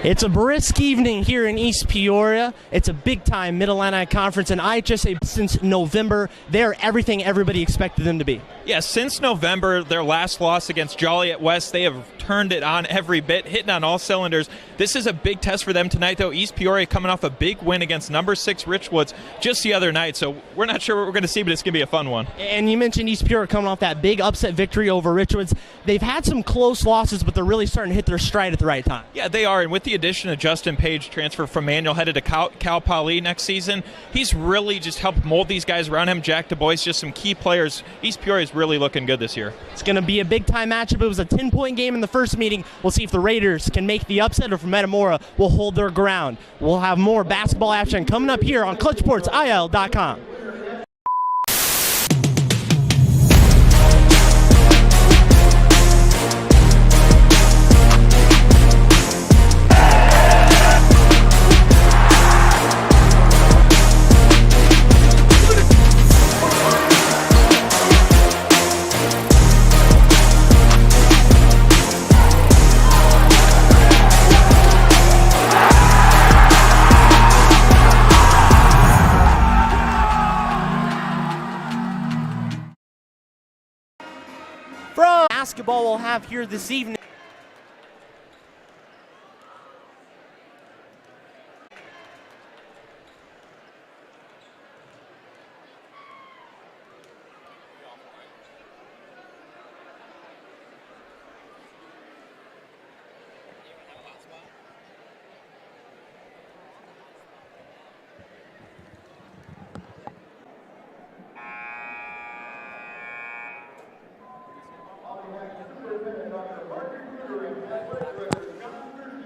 It's a brisk evening here in East Peoria. It's a big-time Mid-Illini Conference, and IHSA since November, they're everything everybody expected them to be. Yeah, since November, their last loss against Joliet West, they have turned it on every bit, hitting on all cylinders. This is a big test for them tonight, though. East Peoria coming off a big win against number 6 Richwoods just the other night, so we're not sure what we're going to see, but it's going to be a fun one. And you mentioned East Peoria coming off that big upset victory over Richwoods. They've had some close losses, but they're really starting to hit their stride at the right time. Yeah, they are, and with the addition of Justin Page, transfer from Manual, headed to Cal Poly next season, he's really just helped mold these guys around him. Jack Du Bois, just some key players. East Peoria is really looking good this year. It's going to be a big-time matchup. It was a 10-point game in the first meeting. We'll see if the Raiders can make the upset or if Metamora will hold their ground. We'll have more basketball action coming up here on ClutchSportsIL.com. Basketball we'll have here this evening.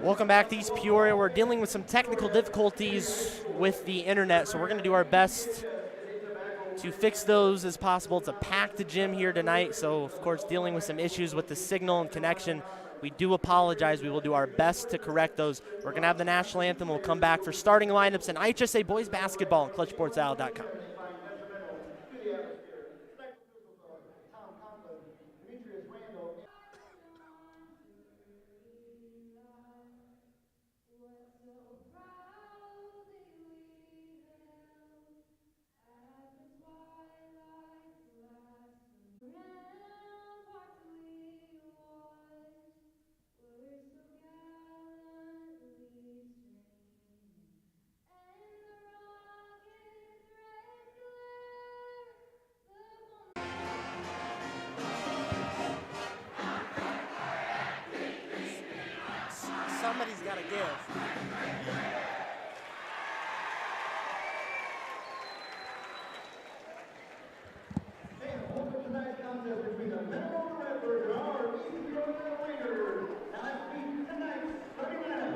Welcome back to East Peoria. We're dealing with some technical difficulties with the internet, so we're going to do our best to fix those as possible. It's a packed gym here tonight, so of course dealing with some issues with the signal and connection. We do apologize. We will do our best to correct those. We're going to have the national anthem. We'll come back for starting lineups and IHSA boys basketball on ClutchSportsIL.com. Somebody's got to give.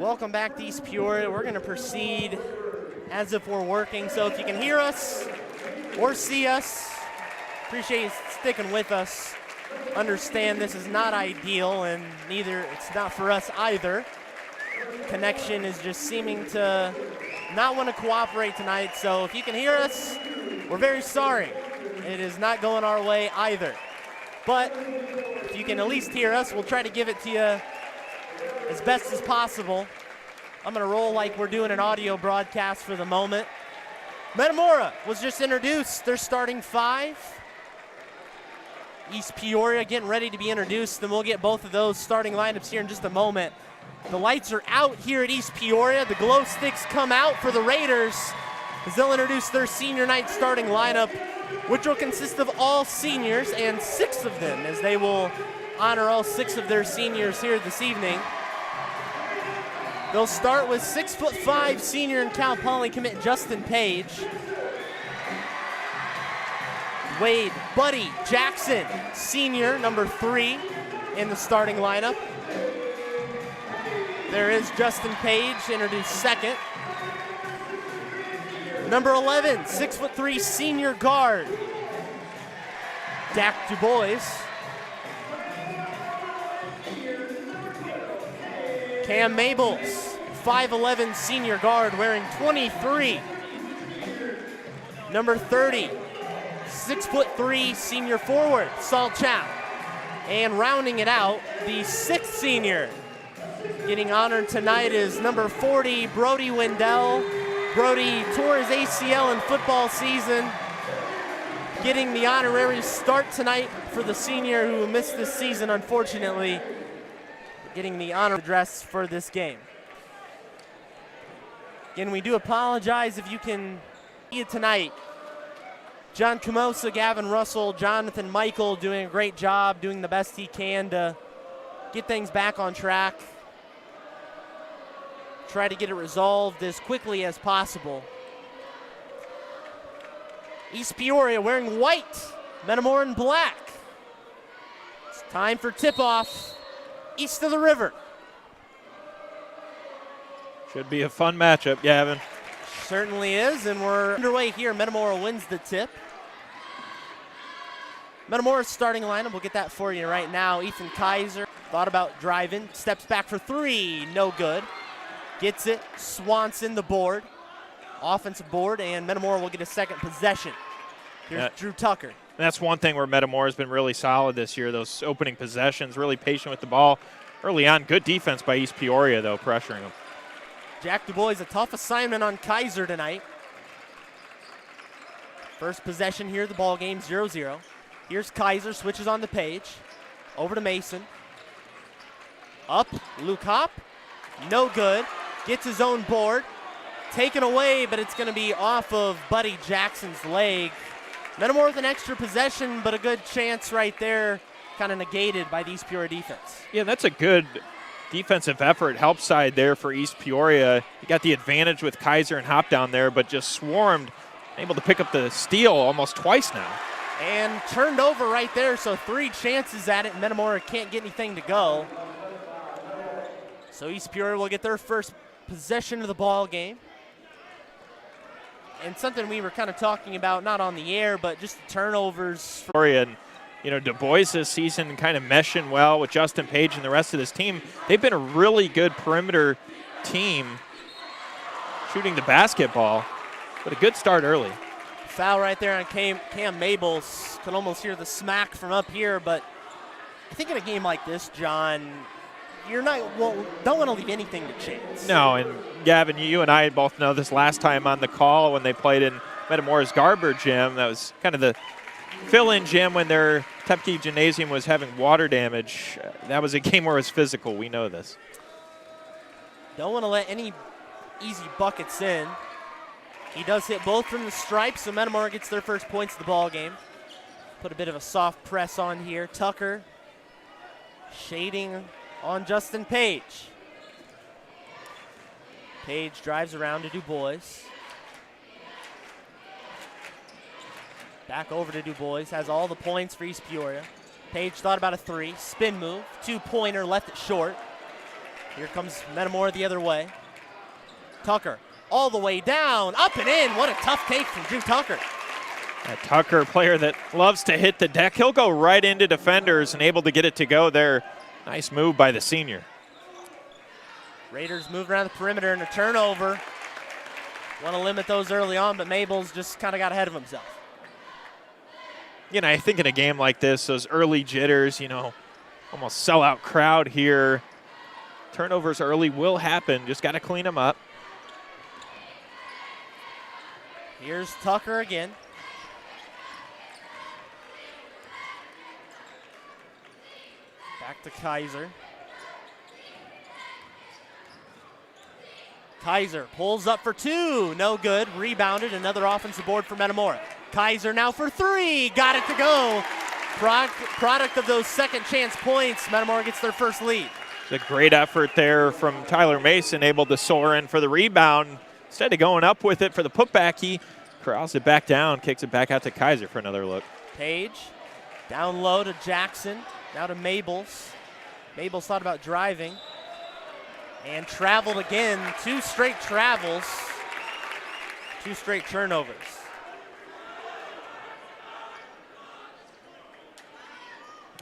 Welcome back to East Peoria. We're going to proceed as if we're working. So if you can hear us or see us, appreciate you sticking with us. Understand this is not ideal, and neither it's not for us either. Connection is just seeming to not want to cooperate tonight, so if you can hear us, we're very sorry. It is not going our way either. But if you can at least hear us, we'll try to give it to you as best as possible. I'm going to roll like we're doing an audio broadcast for the moment. Metamora was just introduced. They're starting 5. East Peoria getting ready to be introduced, then we'll get both of those starting lineups here in just a moment. The lights are out here at East Peoria. The glow sticks come out for the Raiders as they'll introduce their senior night starting lineup, which will consist of all seniors and 6 of them, as they will honor all 6 of their seniors here this evening. They'll start with 6'5" senior and Cal Poly commit Justin Page. Wade Buddy Jackson, senior, number 3 in the starting lineup. There is Justin Page, introduced second. Number 11, 6'3" senior guard, Jack Du Bois. Cam Mabels, 5'11" senior guard, wearing 23. Number 30, 6'3" senior forward, Saul Chow. And rounding it out, the 6th senior, Getting honored tonight is number 40, Brody Wendell. Brody tore his ACL in football season. Getting the honorary start tonight for the senior who missed this season, unfortunately. Getting the honor dress for this game. Again, we do apologize if you can see it tonight. John Camosa, Gavin Russell, Jonathan Michael doing a great job, doing the best he can to get things back on track. Try to get it resolved as quickly as possible. East Peoria wearing white, Metamora in black. It's time for tip-off east of the river. Should be a fun matchup, Gavin. Certainly is, and we're underway here. Metamora wins the tip. Metamora's starting lineup, we'll get that for you right now. Ethan Kaiser thought about driving, steps back for three, no good. Gets it, Swanson the board, offensive board, and Metamora will get a second possession. Here's Drew Tucker. That's one thing where Metamora's been really solid this year, those opening possessions, really patient with the ball. Early on, good defense by East Peoria, though, pressuring them. Jack DuBois, a tough assignment on Kaiser tonight. First possession here, the ball game 0-0. Here's Kaiser, switches on the page. Over to Mason. Up, Luke Hopp. No good. Gets his own board. Taken away, but it's going to be off of Buddy Jackson's leg. Metamora with an extra possession, but a good chance right there, kind of negated by the East Peoria defense. Yeah, that's a good defensive effort, help side there for East Peoria. You got the advantage with Kaiser and Hopp down there, but just swarmed, able to pick up the steal almost twice now. And turned over right there, so three chances at it, and Metamora can't get anything to go. So East Peoria will get their first possession of the ball game. And something we were kind of talking about, not on the air, but just the turnovers. And, you know, DuBois this season kind of meshing well with Justin Page and the rest of this team. They've been a really good perimeter team shooting the basketball, but a good start early. Foul right there on Cam Mabels. Could almost hear the smack from up here, but I think in a game like this, John, don't want to leave anything to chance. No, and Gavin, you and I both know this last time on the call when they played in Metamora's Garber gym. That was kind of the fill-in gym when their Tepke Gymnasium was having water damage. That was a game where it was physical. We know this. Don't want to let any easy buckets in. He does hit both from the stripe, so Metamora gets their first points of the ball game. Put a bit of a soft press on here. Tucker shading on Justin Page. Page drives around to DuBois. Back over to DuBois, has all the points for East Peoria. Page thought about a three, spin move, two-pointer, left it short. Here comes Metamora the other way. Tucker all the way down, up and in. What a tough take from Drew Tucker. A Tucker player that loves to hit the deck. He'll go right into defenders and able to get it to go there. Nice move by the senior. Raiders move around the perimeter and a turnover. Want to limit those early on, but Mabels just kind of got ahead of himself. You know, I think in a game like this, those early jitters, you know, almost sellout crowd here. Turnovers early will happen. Just got to clean them up. Here's Tucker again. Back to Kaiser. Kaiser pulls up for two. No good. Rebounded. Another offensive board for Metamora. Kaiser now for three. Got it to go. Product of those second chance points. Metamora gets their first lead. It's a great effort there from Tyler Mason, able to soar in for the rebound. Instead of going up with it for the putback, he corrals it back down, kicks it back out to Kaiser for another look. Page down low to Jackson. Now to Mabels. Mabels thought about driving and traveled again. Two straight travels, two straight turnovers.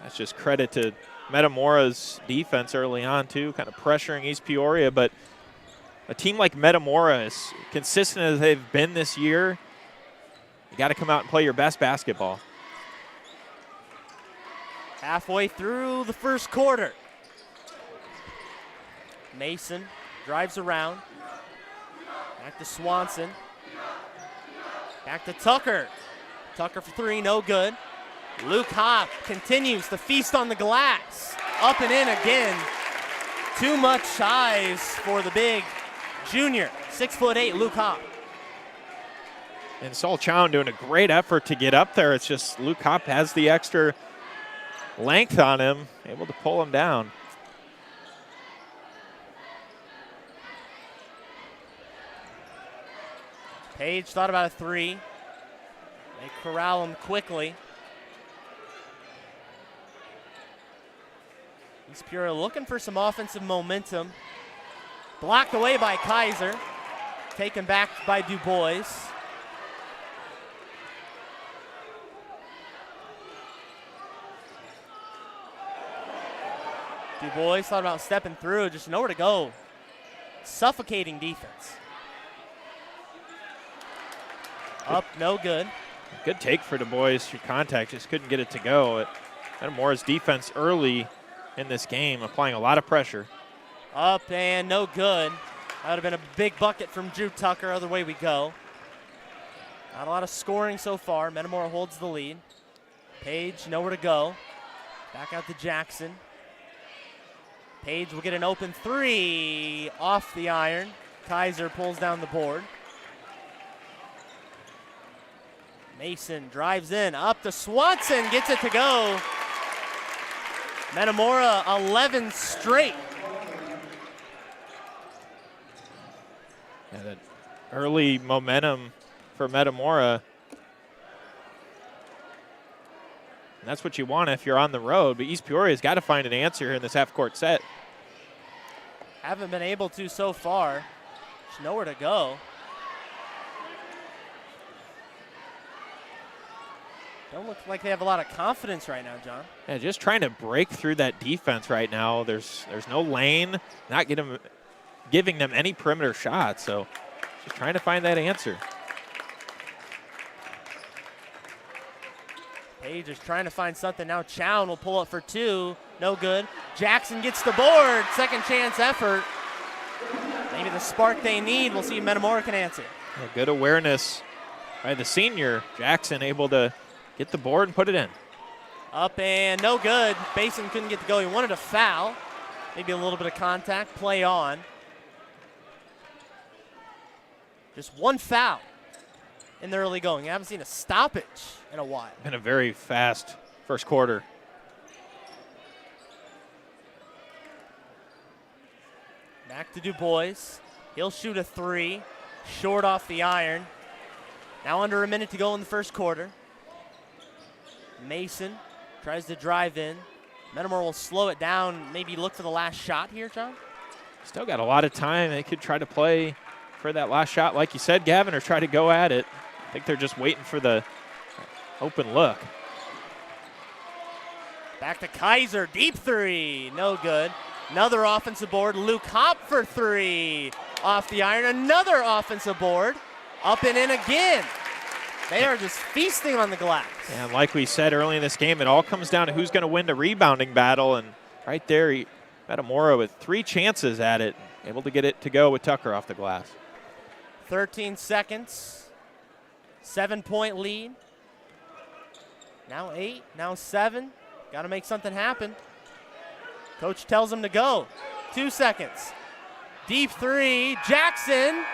That's just credit to Metamora's defense early on too, kind of pressuring East Peoria, but a team like Metamora, as consistent as they've been this year, you got to come out and play your best basketball. Halfway through the first quarter. Mason drives around. Back to Swanson. Back to Tucker. Tucker for three, no good. Luke Hopp continues to feast on the glass. Up and in again. Too much size for the big junior. 6'8", Luke Hopp. And Saul Chown doing a great effort to get up there. It's just Luke Hopp has the extra length on him, able to pull him down. Page thought about a three. They corral him quickly. East Peoria looking for some offensive momentum. Blocked away by Kaiser. Taken back by Du Bois. Du Bois thought about stepping through, just nowhere to go. Suffocating defense. Up, no good. Good take for Du Bois through contact, just couldn't get it to go. Metamora's defense early in this game, applying a lot of pressure. Up and no good. That would have been a big bucket from Drew Tucker. Other way we go. Not a lot of scoring so far. Metamora holds the lead. Page, nowhere to go. Back out to Jackson. Page will get an open three off the iron. Kaiser pulls down the board. Mason drives in, up to Swanson, gets it to go. Metamora 11 straight. Yeah, that early momentum for Metamora. And that's what you want if you're on the road, but East Peoria's got to find an answer here in this half-court set. Haven't been able to so far. There's nowhere to go. Don't look like they have a lot of confidence right now, John. Yeah, just trying to break through that defense right now. There's no lane, not giving them any perimeter shots, so just trying to find that answer. Page is trying to find something now. Chown will pull up for two. No good. Jackson gets the board. Second chance effort. Maybe the spark they need. We'll see if Metamora can answer. Yeah, good awareness by the senior. Jackson able to get the board and put it in. Up and no good. Basin couldn't get to go. He wanted a foul. Maybe a little bit of contact. Play on. Just one foul in the early going. You haven't seen a stoppage in a while. Been a very fast first quarter. Back to Du Bois. He'll shoot a three. Short off the iron. Now under a minute to go in the first quarter. Mason tries to drive in. Metamora will slow it down, maybe look for the last shot here, John. Still got a lot of time. They could try to play for that last shot, like you said, Gavin, or try to go at it. I think they're just waiting for the open look. Back to Kaiser, deep three, no good. Another offensive board, Luke Hopp for three. Off the iron, another offensive board. Up and in again. They are just feasting on the glass. And like we said early in this game, it all comes down to who's going to win the rebounding battle. And right there, Metamora with 3 chances at it, able to get it to go with Tucker off the glass. 13 seconds, 7-point lead. Now 8, now 7. Got to make something happen. Coach tells him to go. 2 seconds. Deep three, Jackson.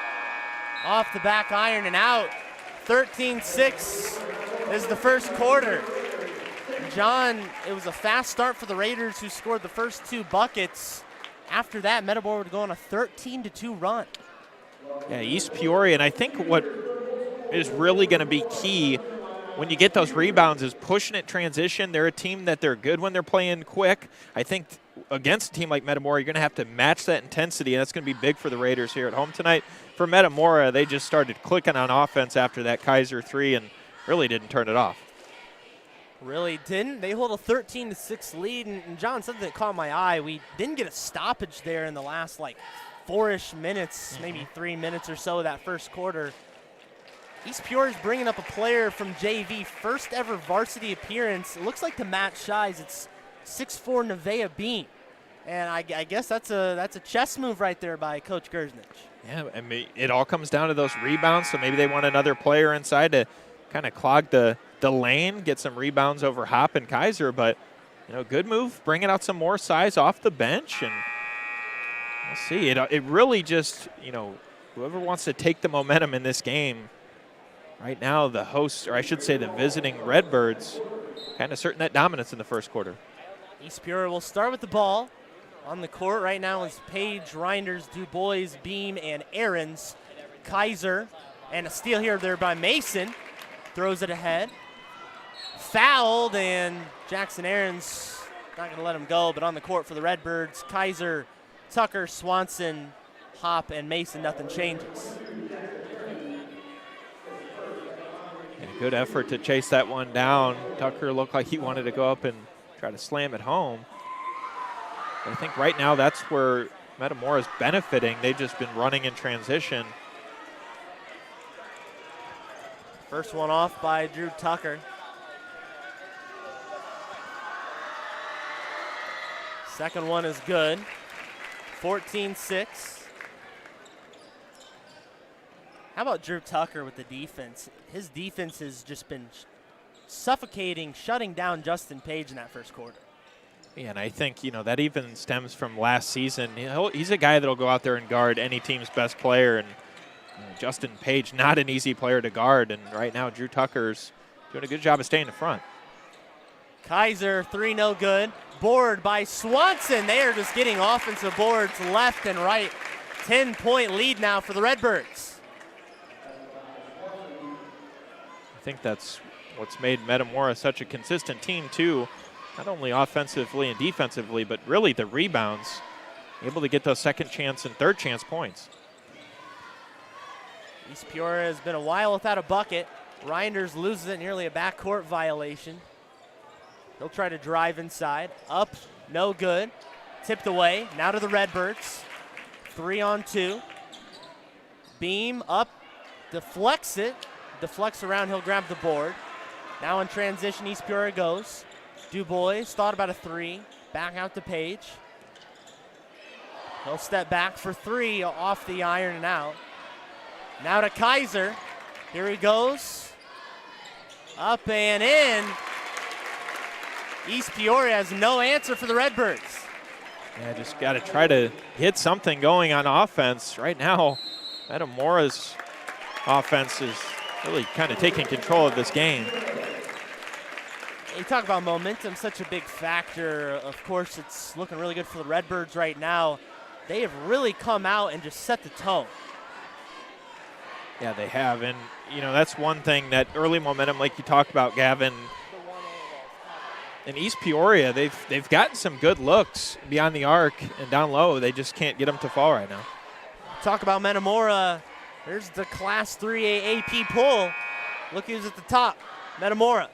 Off the back iron and out. 13-6 is the first quarter. John, it was a fast start for the Raiders, who scored the first 2 buckets. After that, Metamora would go on a 13-2 run. Yeah, East Peoria, and I think what is really going to be key when you get those rebounds is pushing it transition. They're a team that they're good when they're playing quick. I think against a team like Metamora, you're going to have to match that intensity, and that's going to be big for the Raiders here at home tonight. For Metamora, they just started clicking on offense after that Kaiser 3 and really didn't turn it off. Really didn't. They hold a 13-6 lead, and John, something that caught my eye, we didn't get a stoppage there in the last 4-ish minutes, maybe 3 minutes or so of that first quarter. East Peoria's bringing up a player from JV, first ever varsity appearance. It looks like to match size, it's 6'4" Nevaeh Bean. And I guess that's a chess move right there by Coach Gersnich. Yeah, I mean, it all comes down to those rebounds, so maybe they want another player inside to kind of clog the lane, get some rebounds over Hop and Kaiser, but, good move, bringing out some more size off the bench, and we'll see. It really just, whoever wants to take the momentum in this game, right now the hosts, or I should say the visiting Redbirds, kind of certain that dominance in the first quarter. East Peoria will start with the ball. On the court right now is Page, Reinders, Dubois, Beam, and Aarons. Kaiser, and a steal here there by Mason. Throws it ahead. Fouled, and Jackson Aarons not going to let him go, but on the court for the Redbirds, Kaiser, Tucker, Swanson, Hop, and Mason, nothing changes. And a good effort to chase that one down. Tucker looked like he wanted to go up and try to slam it home. I think right now that's where Metamora is benefiting. They've just been running in transition. First one off by Drew Tucker. Second one is good. 14-6. How about Drew Tucker with the defense? His defense has just been suffocating, shutting down Justin Page in that first quarter. Yeah, and I think, that even stems from last season. He's a guy that'll go out there and guard any team's best player, and Justin Page, not an easy player to guard, and right now Drew Tucker's doing a good job of staying in front. Kaiser, three no good. Board by Swanson. They are just getting offensive boards left and right. 10-point lead now for the Redbirds. I think that's what's made Metamora such a consistent team, too. Not only offensively and defensively, but really the rebounds, able to get those second chance and third chance points. East Peoria has been a while without a bucket. Reinders loses it, nearly a backcourt violation. He'll try to drive inside. Up, no good. Tipped away, now to the Redbirds. 3-on-2. Beam, up, deflects it. Deflects around, he'll grab the board. Now in transition, East Peoria goes. Dubois thought about a three. Back out to Page. He'll step back for three off the iron and out. Now to Kaiser. Here he goes. Up and in. East Peoria has no answer for the Redbirds. Yeah, just got to try to get something going on offense. Right now, Metamora's offense is really kind of taking control of this game. You talk about momentum, such a big factor. Of course, it's looking really good for the Redbirds right now. They have really come out and just set the tone. Yeah, they have. And, that's one thing, that early momentum, like you talked about, Gavin. In East Peoria, they've gotten some good looks beyond the arc and down low. They just can't get them to fall right now. Talk about Metamora. There's the Class 3A AP poll. Look who's at the top, Metamora.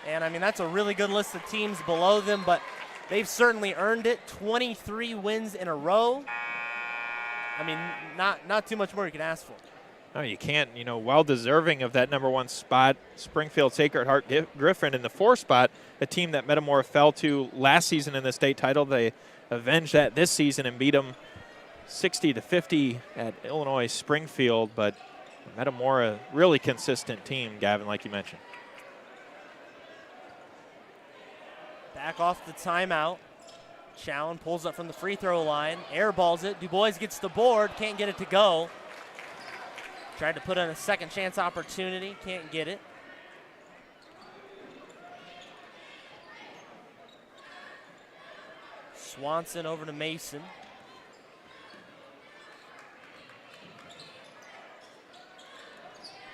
And, that's a really good list of teams below them, but they've certainly earned it. 23 wins in a row. Not too much more you can ask for. No, you can't. Well deserving of that number one spot. Springfield Sacred Heart Griffin in the 4 spot, a team that Metamora fell to last season in the state title. They avenged that this season and beat them 60-50 at Illinois Springfield. But Metamora, really consistent team, Gavin, like you mentioned. Back off the timeout. Chowan pulls up from the free throw line. Airballs it. Dubois gets the board. Can't get it to go. Tried to put in a second chance opportunity. Can't get it. Swanson over to Mason.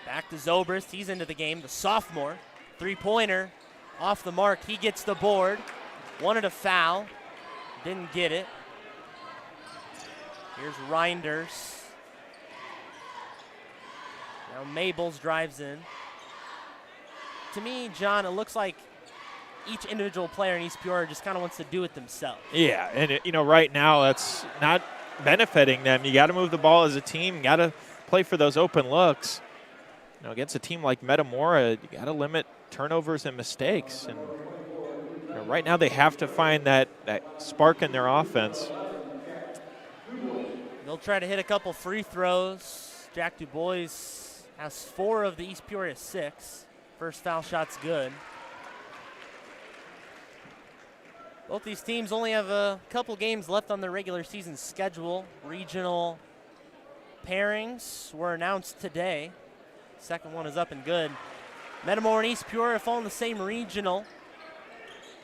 Back to Zobrist. He's into the game. The sophomore. Three-pointer. Off the mark. He gets the board. Wanted a foul. Didn't get it. Here's Reinders. Now Mabels drives in. To me, John, it looks like each individual player in East Peoria just kind of wants to do it themselves. Yeah, and right now that's not benefiting them. You got to move the ball as a team. You got to play for those open looks. Against a team like Metamora, you got to limit turnovers and mistakes. And Right now they have to find that spark in their offense. They'll try to hit a couple free throws. Jack Du Bois has 4 of the East Peoria 6. First foul shot's good. Both these teams only have a couple games left on their regular season schedule. Regional pairings were announced today. Second one is up and good. Metamora and East Peoria fall in the same regional.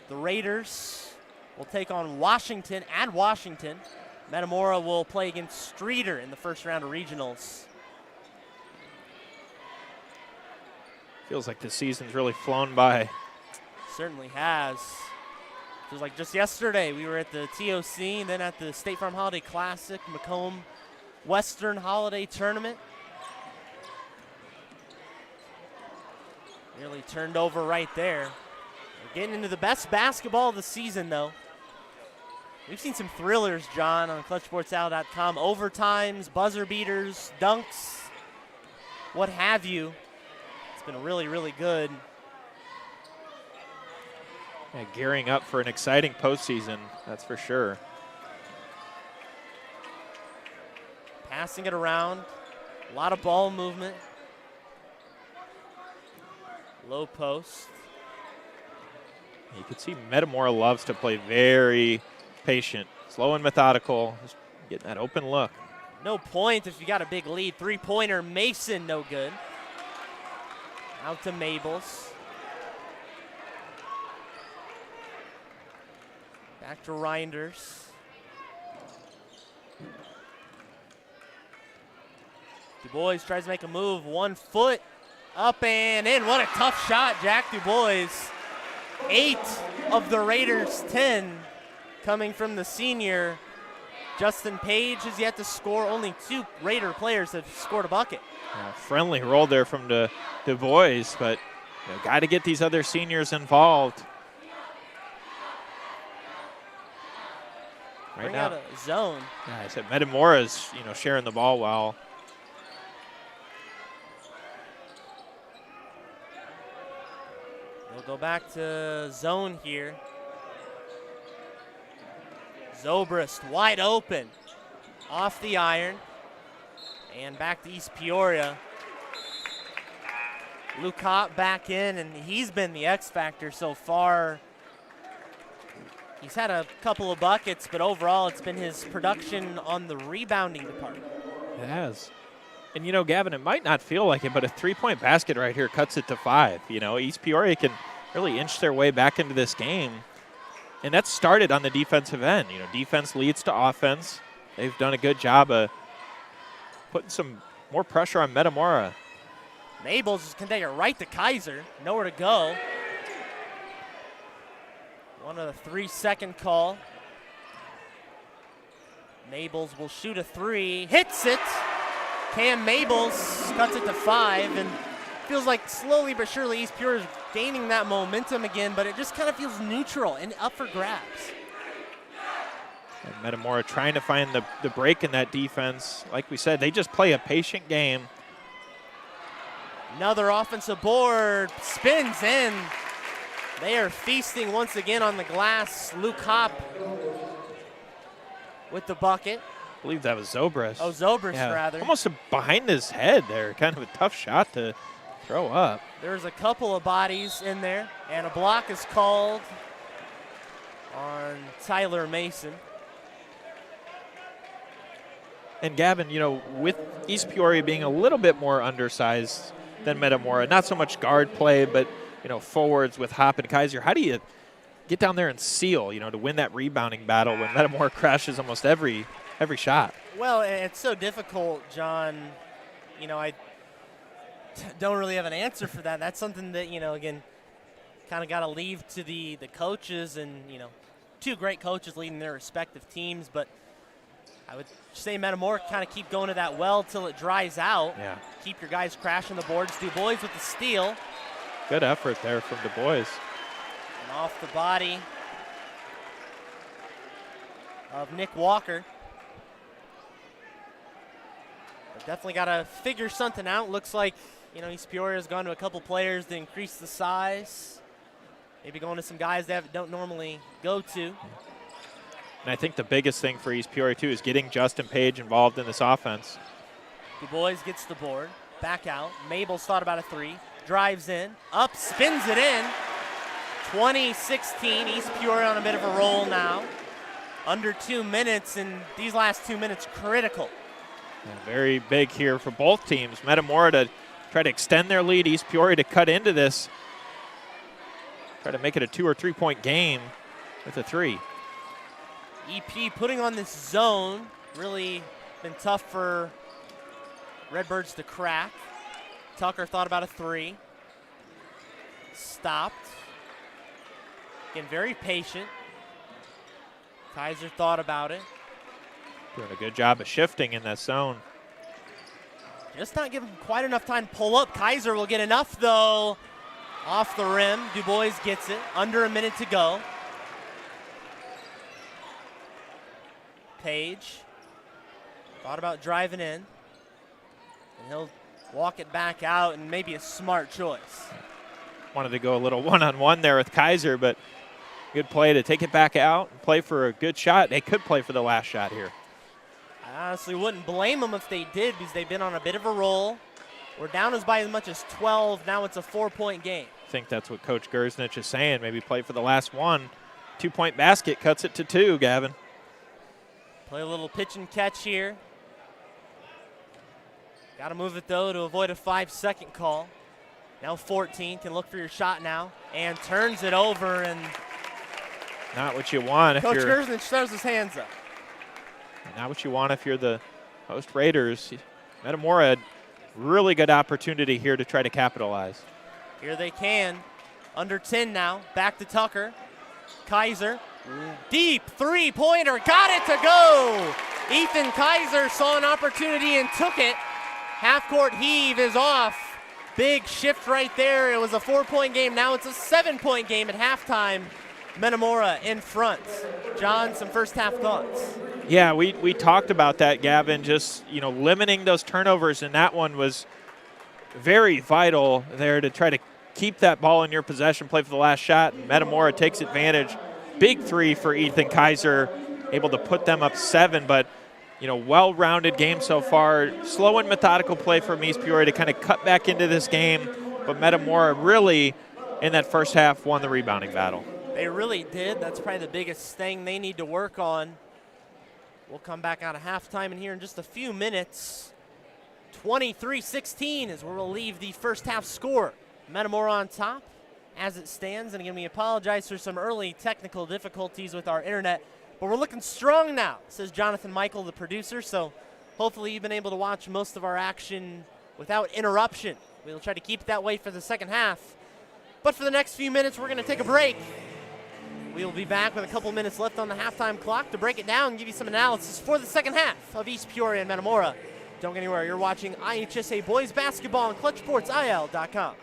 The Raiders will take on Washington at Washington. Metamora will play against Streeter in the first round of regionals. Feels like the season's really flown by. Certainly has. It was like just yesterday, we were at the TOC and then at the State Farm Holiday Classic, Macomb Western Holiday Tournament. Nearly turned over right there. We're getting into the best basketball of the season, though. We've seen some thrillers, John, on ClutchSportsAll.com. Overtimes, buzzer beaters, dunks, what have you. It's been really, really good. Yeah, gearing up for an exciting postseason, that's for sure. Passing it around, a lot of ball movement. Low post. You can see Metamora loves to play very patient, slow and methodical, just getting that open look. No point if you got a big lead. Three-pointer, Mason, no good. Out to Mabels. Back to Reinders. Du Bois tries to make a move. 1 foot up and in. What a tough shot, Jack Du Bois. 8 of the Raiders' 10 coming from the senior. Justin Page has yet to score. Only 2 Raider players have scored a bucket. Friendly roll there from Du Bois, but got to get these other seniors involved. Bring out a zone. Yeah, I said Metamora's, sharing the ball well. We'll go back to zone here. Zobrist wide open. Off the iron. And back to East Peoria. Lucat back in, and he's been the X factor so far. He's had a couple of buckets, but overall it's been his production on the rebounding department. It has. And, Gavin, it might not feel like it, but a three-point basket right here cuts it to 5. East Peoria can really inch their way back into this game. And that started on the defensive end. Defense leads to offense. They've done a good job of putting some more pressure on Metamora. Mabels can take it right to Kaiser. Nowhere to go. One of the 3-second call. Mabels will shoot a 3. Hits it. Cam Mabels cuts it to 5. And feels like slowly but surely East Peoria is gaining that momentum again, but it just kind of feels neutral and up for grabs. And Metamora trying to find the break in that defense. Like we said, they just play a patient game. Another offensive board. Spins in. They are feasting once again on the glass. Luke Hopp with the bucket. I believe that was Zobrist. Oh, Zobrist, rather. Almost behind his head there. Kind of a tough shot to throw up. There's a couple of bodies in there, and a block is called on Tyler Mason. And Gavin, with East Peoria being a little bit more undersized than Metamora, not so much guard play, but forwards with Hopp and Kaiser, how do you get down there and seal, to win that rebounding battle when Metamora crashes almost every shot? Well, it's so difficult, John. I don't really have an answer for that. That's something that, again, kind of got to leave to the coaches and, 2 great coaches leading their respective teams. But I would say Metamora kind of keep going to that well till it dries out. Yeah. Keep your guys crashing the boards. Du Bois with the steal. Good effort there from Du Bois. And off the body of Nick Walker. But definitely got to figure something out. Looks like, East Peoria has gone to a couple players to increase the size. Maybe going to some guys they don't normally go to. And I think the biggest thing for East Peoria, too, is getting Justin Page involved in this offense. Du Bois gets the board, back out. Mabel's thought about a three, drives in, up, spins it in. 20-16, East Peoria on a bit of a roll now. Under 2 minutes, and these last 2 minutes critical. And very big here for both teams. Metamora to try to extend their lead, East Peoria to cut into this. Try to make it a 2 or 3 point game with a three. EP putting on this zone, really been tough for Redbirds to crack. Tucker thought about a three. Stopped. Again, very patient. Kaiser thought about it. Doing a good job of shifting in that zone. Just not giving quite enough time to pull up. Kaiser will get enough, though. Off the rim. Du Bois gets it. Under a minute to go. Page thought about driving in. And he'll walk it back out, and maybe a smart choice. Wanted to go a little one-on-one there with Kaiser, but good play to take it back out and play for a good shot. They could play for the last shot here. I honestly wouldn't blame them if they did, because they've been on a bit of a roll. We're down by as much as 12. Now it's a 4-point game. I think that's what Coach Gersnich is saying. Maybe play for the last one. 2-point basket cuts it to 2, Gavin. Play a little pitch and catch here. Got to move it, though, to avoid a 5-second call. Now 14, can look for your shot now, and turns it over, and not what you want if Coach you're Gersnich throws his hands up. not what you want if you're the host Raiders. Metamora had really good opportunity here to try to capitalize. Here they can. Under 10 now. Back to Tucker. Kaiser. Deep three-pointer. Got it to go. Ethan Kaiser saw an opportunity and took it. Half-court heave is off. Big shift right there. It was a 4-point game. Now it's a 7-point game at halftime. Metamora in front. John, some first-half thoughts. Yeah, we talked about that, Gavin, just, limiting those turnovers, and that one was very vital there to try to keep that ball in your possession, play for the last shot, and Metamora takes advantage. Big three for Ethan Kaiser, able to put them up 7, but, well-rounded game so far. Slow and methodical play from East Peoria to kind of cut back into this game, but Metamora really, in that first half, won the rebounding battle. They really did. That's probably the biggest thing they need to work on. We'll come back out of halftime in here in just a few minutes. 23-16 is where we'll leave the first half score. Metamora on top as it stands. And again, we apologize for some early technical difficulties with our internet, but we're looking strong now, says Jonathan Michael, the producer. So hopefully you've been able to watch most of our action without interruption. We'll try to keep it that way for the second half. But for the next few minutes, we're going to take a break. We'll be back with a couple minutes left on the halftime clock to break it down and give you some analysis for the second half of East Peoria and Metamora. Don't go anywhere. You're watching IHSA Boys Basketball on ClutchSportsIL.com.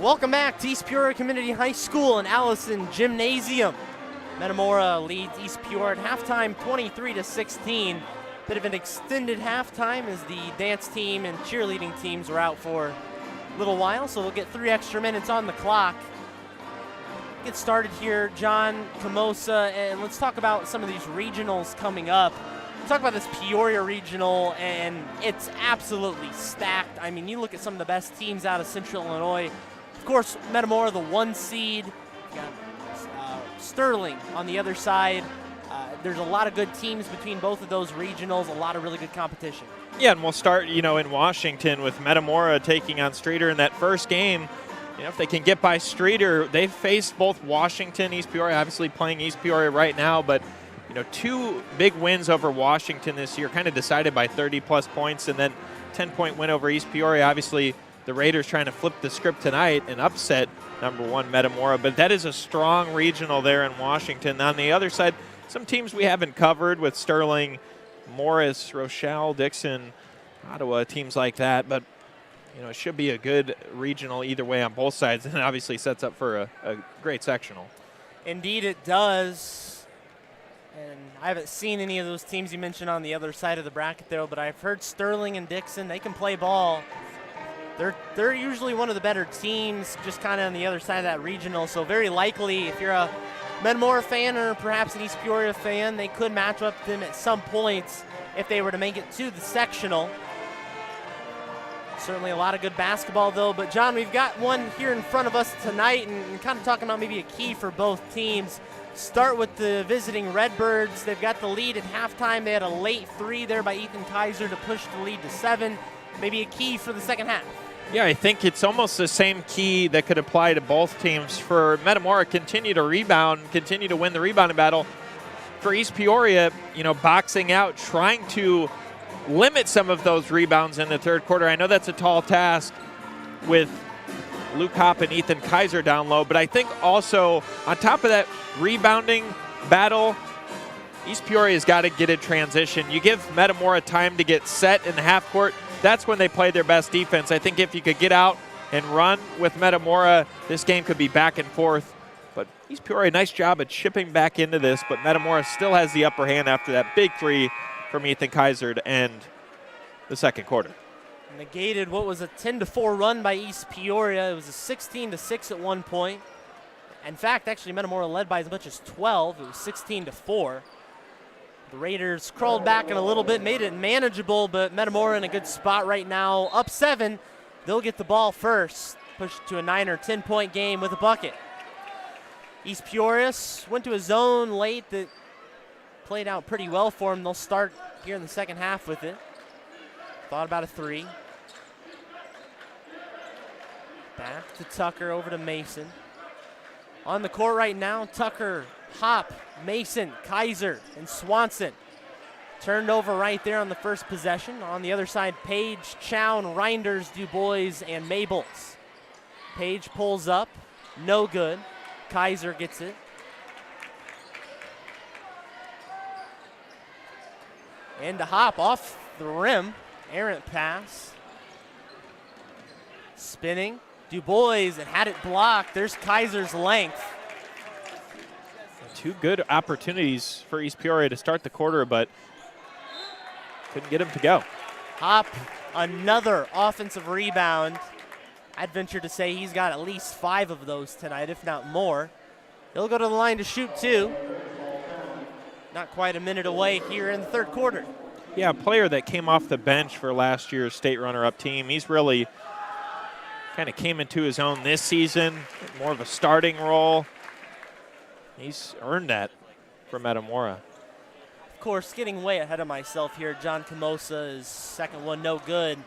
Welcome back to East Peoria Community High School and Allison Gymnasium. Metamora leads East Peoria at halftime 23-16. Bit of an extended halftime as the dance team and cheerleading teams were out for a little while, so we'll get 3 extra minutes on the clock. Get started here, John Camosa, and let's talk about some of these regionals coming up. We'll talk about this Peoria regional, and it's absolutely stacked. I mean, you look at some of the best teams out of Central Illinois. Of course, Metamora, the 1 seed. You got Sterling on the other side. There's a lot of good teams between both of those regionals, a lot of really good competition. Yeah, and we'll start, in Washington with Metamora taking on Streeter in that first game. If they can get by Streeter, they've faced both Washington, East Peoria, obviously playing East Peoria right now, but 2 big wins over Washington this year, kind of decided by 30-plus points, and then 10-point win over East Peoria. Obviously, the Raiders trying to flip the script tonight and upset number 1 Metamora, but that is a strong regional there in Washington. On the other side, some teams we haven't covered with Sterling, Morris, Rochelle, Dixon, Ottawa, teams like that, but it should be a good regional either way on both sides, and it obviously sets up for a great sectional. Indeed it does. And I haven't seen any of those teams you mentioned on the other side of the bracket there, but I've heard Sterling and Dixon, they can play ball. They're usually one of the better teams just kind of on the other side of that regional, so very likely if you're a Metamora fan or perhaps an East Peoria fan, they could match up with them at some points if they were to make it to the sectional. Certainly a lot of good basketball, though. But, John, we've got one here in front of us tonight and kind of talking about maybe a key for both teams. Start with the visiting Redbirds. They've got the lead at halftime. They had a late 3 there by Ethan Kaiser to push the lead to 7. Maybe a key for the second half. Yeah, I think it's almost the same key that could apply to both teams. For Metamora, continue to rebound, continue to win the rebounding battle. For East Peoria, boxing out, trying to limit some of those rebounds in the third quarter. I know that's a tall task with Luke Hopp and Ethan Kaiser down low, but I think also on top of that rebounding battle, East Peoria's got to get a transition. You give Metamora time to get set in the half court. That's when they play their best defense. I think if you could get out and run with Metamora, this game could be back and forth. But East Peoria, nice job at chipping back into this, but Metamora still has the upper hand after that big 3 from Ethan Kaiser to end the second quarter. Negated what was a 10-4 run by East Peoria. It was a 16-6 at one point. In fact, actually, Metamora led by as much as 12. It was 16-4. The Raiders crawled back in a little bit, made it manageable, but Metamora in a good spot right now. Up 7. They'll get the ball first. Push to a 9 or 10-point game with a bucket. East Peoria went to a zone late that played out pretty well for them. They'll start here in the second half with it. Thought about a 3. Back to Tucker, over to Mason. On the court right now, Tucker, Hopp, Mason, Kaiser, and Swanson. Turned over right there on the first possession. On the other side, Page, Chown, Reinders, DuBois, and Mabels. Page pulls up, no good. Kaiser gets it. And to Hopp off the rim. Errant pass. Spinning. DuBois and had it blocked. There's Kaiser's length. 2 good opportunities for East Peoria to start the quarter, but couldn't get him to go. Hopp, another offensive rebound. I'd venture to say he's got at least 5 of those tonight, if not more. He'll go to the line to shoot 2. Not quite a minute away here in the third quarter. Yeah, a player that came off the bench for last year's state runner-up team. He's really kind of came into his own this season, more of a starting role. He's earned that for Metamora. Of course, getting way ahead of myself here. John Camosa's second one no good.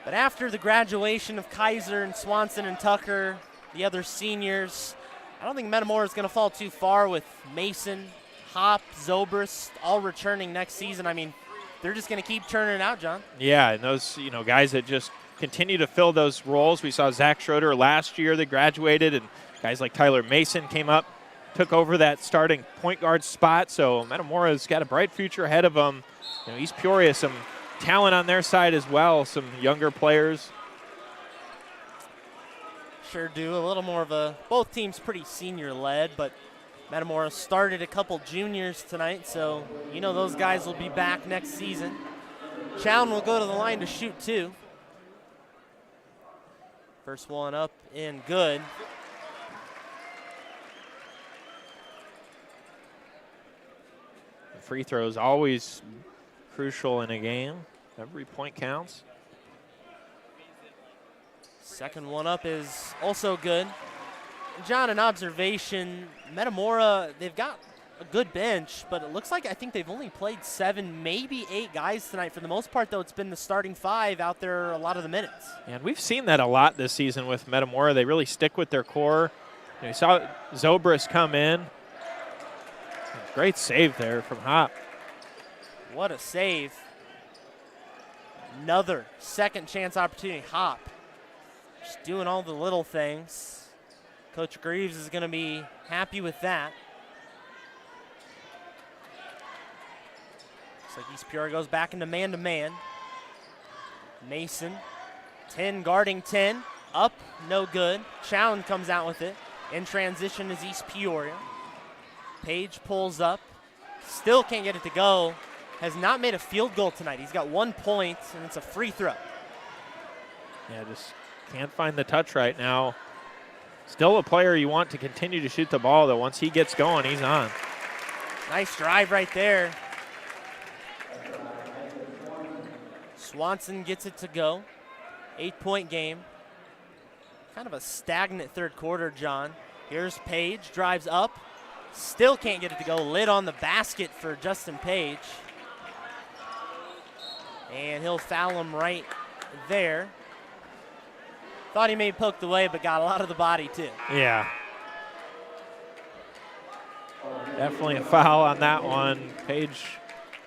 But after the graduation of Kaiser and Swanson and Tucker, the other seniors, I don't think Metamora is going to fall too far with Mason, Hopp, Zobrist, all returning next season. I mean, they're just going to keep turning it out, John. Yeah, and those guys that just continue to fill those roles. We saw Zach Schroeder last year that graduated, and guys like Tyler Mason came up, took over that starting point guard spot. So Metamora's got a bright future ahead of them. East Peoria, some talent on their side as well, some younger players. Sure do. A little more of a, both teams pretty senior-led, but Metamora started a couple juniors tonight, so you know those guys will be back next season. Chown will go to the line to shoot 2. First one up and good. Free throws always crucial in a game. Every point counts. Second one up is also good. John, an observation, Metamora, they've got a good bench, but it looks like I think they've only played 7, maybe 8 guys tonight. For the most part, though, it's been the starting 5 out there a lot of the minutes. And we've seen that a lot this season with Metamora. They really stick with their core. You saw Zobrist come in. Great save there from Hop. What a save. Another second chance opportunity. Hop just doing all the little things. Coach Greaves is going to be happy with that. Looks like East Peoria goes back into man-to-man. Mason, 10 guarding 10. Up, no good. Chown comes out with it. In transition is East Peoria. Page pulls up. Still can't get it to go. Has not made a field goal tonight. He's got 1 point, and it's a free throw. Yeah, just can't find the touch right now. Still a player you want to continue to shoot the ball, though. Once he gets going, he's on. Nice drive right there. Swanson gets it to go. 8-point game. Kind of a stagnant third quarter, John. Here's Page, drives up. Still can't get it to go. Lid on the basket for Justin Page. And he'll foul him right there. Thought he may have poked away, but got a lot of the body too. Yeah. Definitely a foul on that one. Page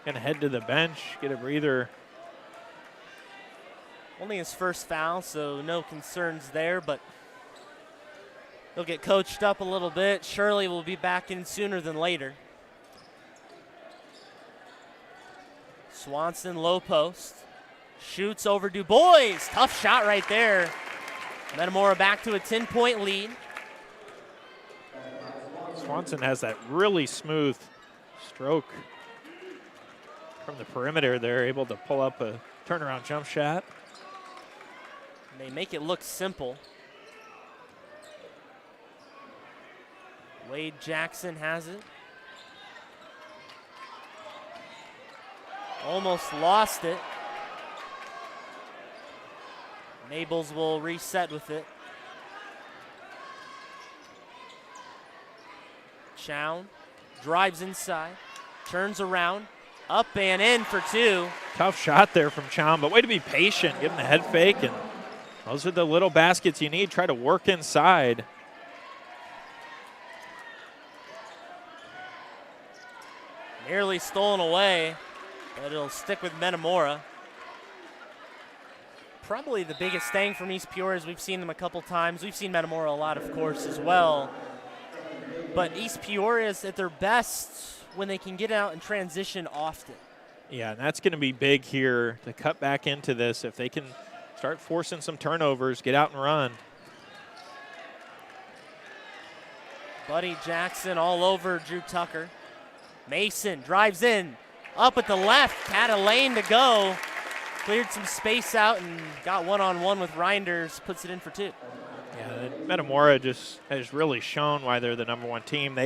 gonna head to the bench, get a breather. Only his first foul, so no concerns there, but he'll get coached up a little bit. Shirley will be back in sooner than later. Swanson low post. Shoots over Du Bois. Tough shot right there. Metamora back to a 10-point lead. Swanson has that really smooth stroke from the perimeter. They're able to pull up a turnaround jump shot. And they make it look simple. Wade Jackson has it. Almost lost it. Mabels will reset with it. Chown drives inside, turns around, up and in for 2. Tough shot there from Chown, but way to be patient, give him the head fake, and those are the little baskets you need. Try to work inside. Nearly stolen away, but it'll stick with Metamora. Probably the biggest thing from East Peoria is we've seen them a couple times. We've seen Metamora a lot, of course, as well. But East Peoria is at their best when they can get out and transition often. Yeah, and that's going to be big here to cut back into this. If they can start forcing some turnovers, get out and run. Buddy Jackson all over Drew Tucker. Mason drives in, up at the left, had a lane to go. Cleared some space out and got one-on-one with Reinders, puts it in for 2. Yeah, Metamora just has really shown why they're the #1 team.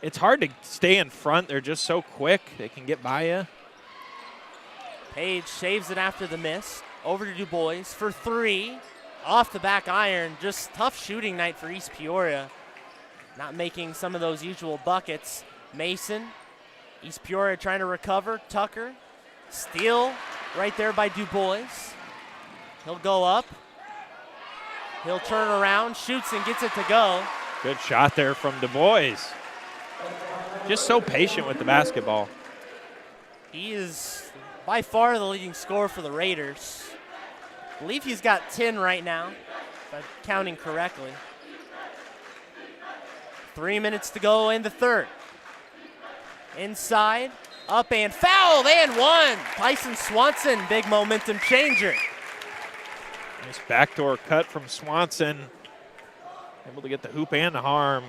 It's hard to stay in front. They're just so quick. They can get by you. Page saves it after the miss. Over to Du Bois for 3. Off the back iron. Just tough shooting night for East Peoria. Not making some of those usual buckets. Mason, East Peoria trying to recover. Tucker, steal right there by Du Bois. He'll go up. He'll turn around, shoots and gets it to go. Good shot there from Du Bois. Just so patient with the basketball. He is by far the leading scorer for the Raiders. I believe he's got 10 right now, if I'm counting correctly. 3 minutes to go in the third. Inside, up and fouled and 1. Tyson Swanson, big momentum changer. Nice backdoor cut from Swanson. Able to get the hoop and the harm.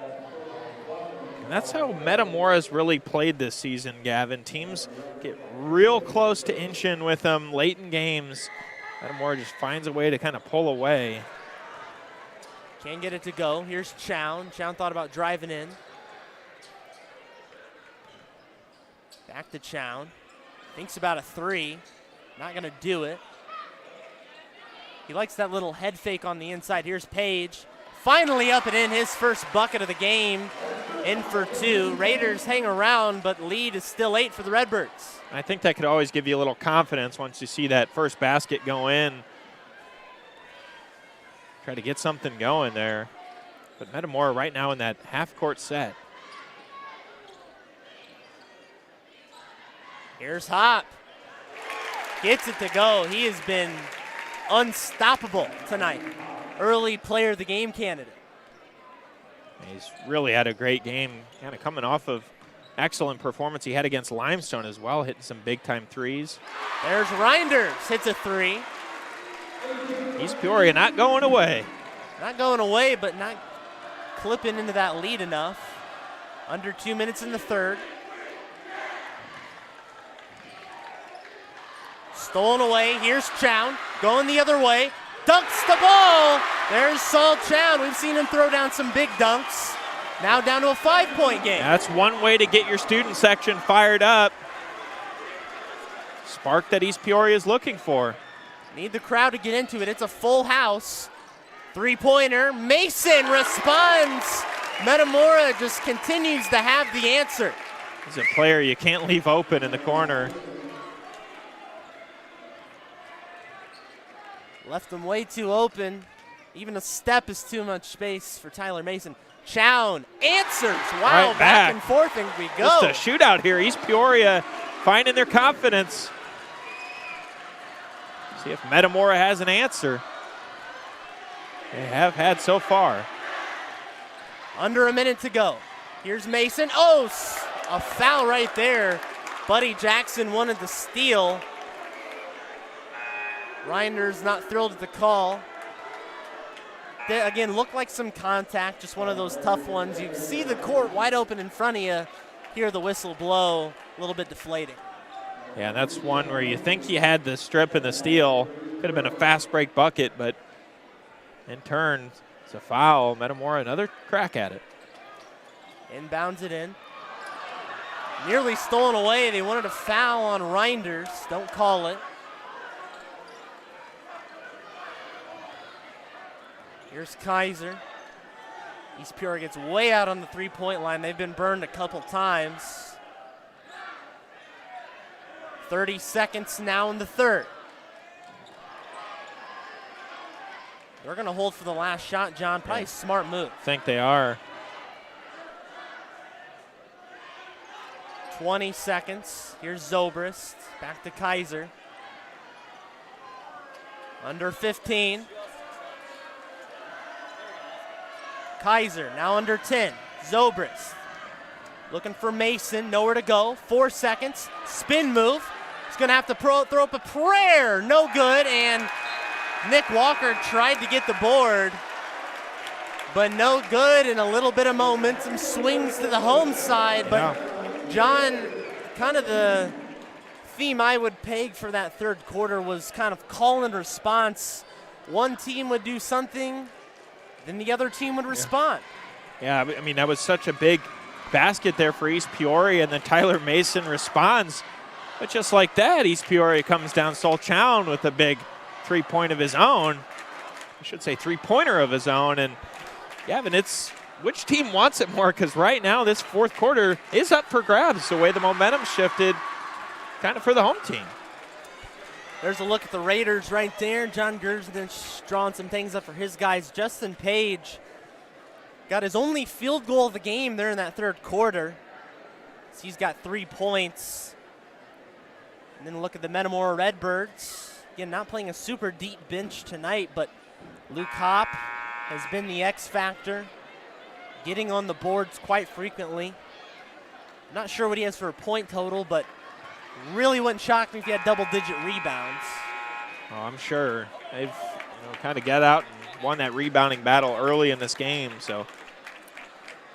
And that's how Metamora's really played this season, Gavin. Teams get real close to inching with them late in games. Metamora just finds a way to kind of pull away. Can't get it to go. Here's Chown. Chown thought about driving in. Back to Chown. Thinks about a three. Not going to do it. He likes that little head fake on the inside. Here's Page. Finally up and in, his first bucket of the game. In for two. Raiders hang around, but lead is still 8 for the Redbirds. I think that could always give you a little confidence once you see that first basket go in. Try to get something going there. But Metamora right now in that half-court set. Here's Hop. Gets it to go. He has been unstoppable tonight. Early player of the game candidate. He's really had a great game, kind of coming off of excellent performance he had against Limestone as well, hitting some big-time threes. There's Reinders, hits a three. East Peoria not going away. Not going away, but not clipping into that lead enough. Under 2 minutes in the third. Stolen away, here's Chown, going the other way. Dunks the ball. There's Saul Chown. We've seen him throw down some big dunks. Now down to a 5-point game. That's one way to get your student section fired up. Spark that East Peoria is looking for. Need the crowd to get into it. It's a full house. 3-pointer. Mason responds. Metamora just continues to have the answer. He's a player you can't leave open in the corner. Left them way too open. Even a step is too much space for Tyler Mason. Chown answers. Wow, Right back and forth, and we go. Just a shootout here. East Peoria finding their confidence. See if Metamora has an answer. They have had so far. Under a minute to go. Here's Mason. Oh, a foul right there. Buddy Jackson wanted the steal. Reinders not thrilled at the call. They, again, looked like some contact, just one of those tough ones. You see the court wide open in front of you, hear the whistle blow, a little bit deflating. Yeah, that's one where you think you had the strip and the steal. Could have been a fast break bucket, but in turn, it's a foul. Metamora another crack at it. Inbounds it in. Nearly stolen away. They wanted a foul on Reinders. Don't call it. Here's Kaiser. East Peoria gets way out on the three-point line. They've been burned a couple times. 30 seconds now in the third. They're going to hold for the last shot, John. Probably a smart move. I think they are. 20 seconds. Here's Zobrist. Back to Kaiser. Under 15. Kaiser now under 10. Zobrist looking for Mason. Nowhere to go. 4 seconds. Spin move. He's going to have to throw up a prayer. No good. And Nick Walker tried to get the board, but no good. And a little bit of momentum swings to the home side. But John, kind of the theme I would peg for that third quarter was kind of call and response. One team would do something, then the other team would respond. Yeah, I mean, that was such a big basket there for East Peoria, and then Tyler Mason responds. But just like that, East Peoria comes down Sol Chown with a big three-point of his own. I should say three-pointer of his own. And, Gavin, it's which team wants it more? Because right now this fourth quarter is up for grabs the way the momentum shifted kind of for the home team. There's a look at the Raiders right there. John Gersnich drawing some things up for his guys. Justin Page got his only field goal of the game there in that third quarter. So he's got 3 points. And then look at the Metamora Redbirds. Again, not playing a super deep bench tonight, but Luke Hopp has been the X factor, getting on the boards quite frequently. Not sure what he has for a point total, but really wouldn't shock me if he had double-digit rebounds. Oh, I'm sure. They've kind of got out and won that rebounding battle early in this game. So,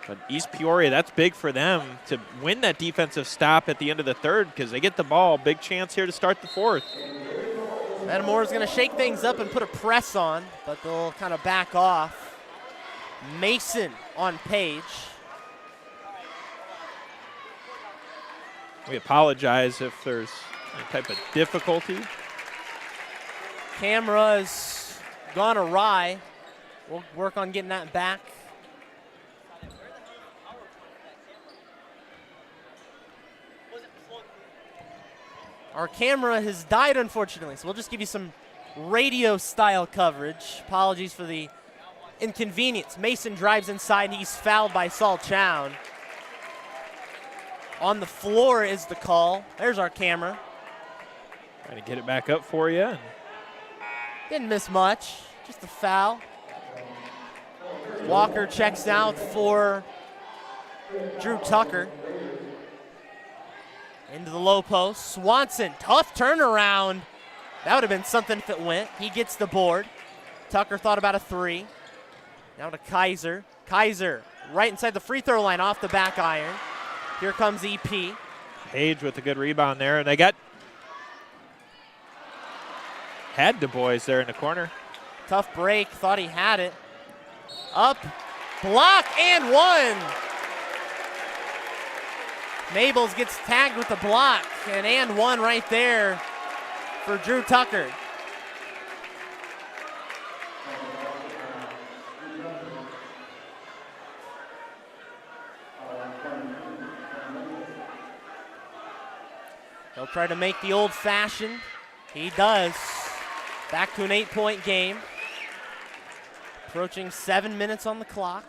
but East Peoria, that's big for them to win that defensive stop at the end of the third because they get the ball. Big chance here to start the fourth. Metamora's going to shake things up and put a press on, but they'll kind of back off. Mason on Page. We apologize if there's any type of difficulty. Camera's gone awry. We'll work on getting that back. Our camera has died, unfortunately, so we'll just give you some radio-style coverage. Apologies for the inconvenience. Mason drives inside, and he's fouled by Saul Chown. On the floor is the call. There's our camera. Trying to get it back up for you. Didn't miss much, just a foul. Walker checks out for Drew Tucker. Into the low post. Swanson, tough turnaround. That would have been something if it went. He gets the board. Tucker thought about a three. Now to Kaiser. Kaiser right inside the free throw line off the back iron. Here comes EP. Page with a good rebound there. And they had Du Bois there in the corner. Tough break, thought he had it. Up, block, and one. Mabels gets tagged with the block, and one right there for Drew Tucker. He'll try to make the old-fashioned. He does. Back to an 8-point game. Approaching 7 minutes on the clock.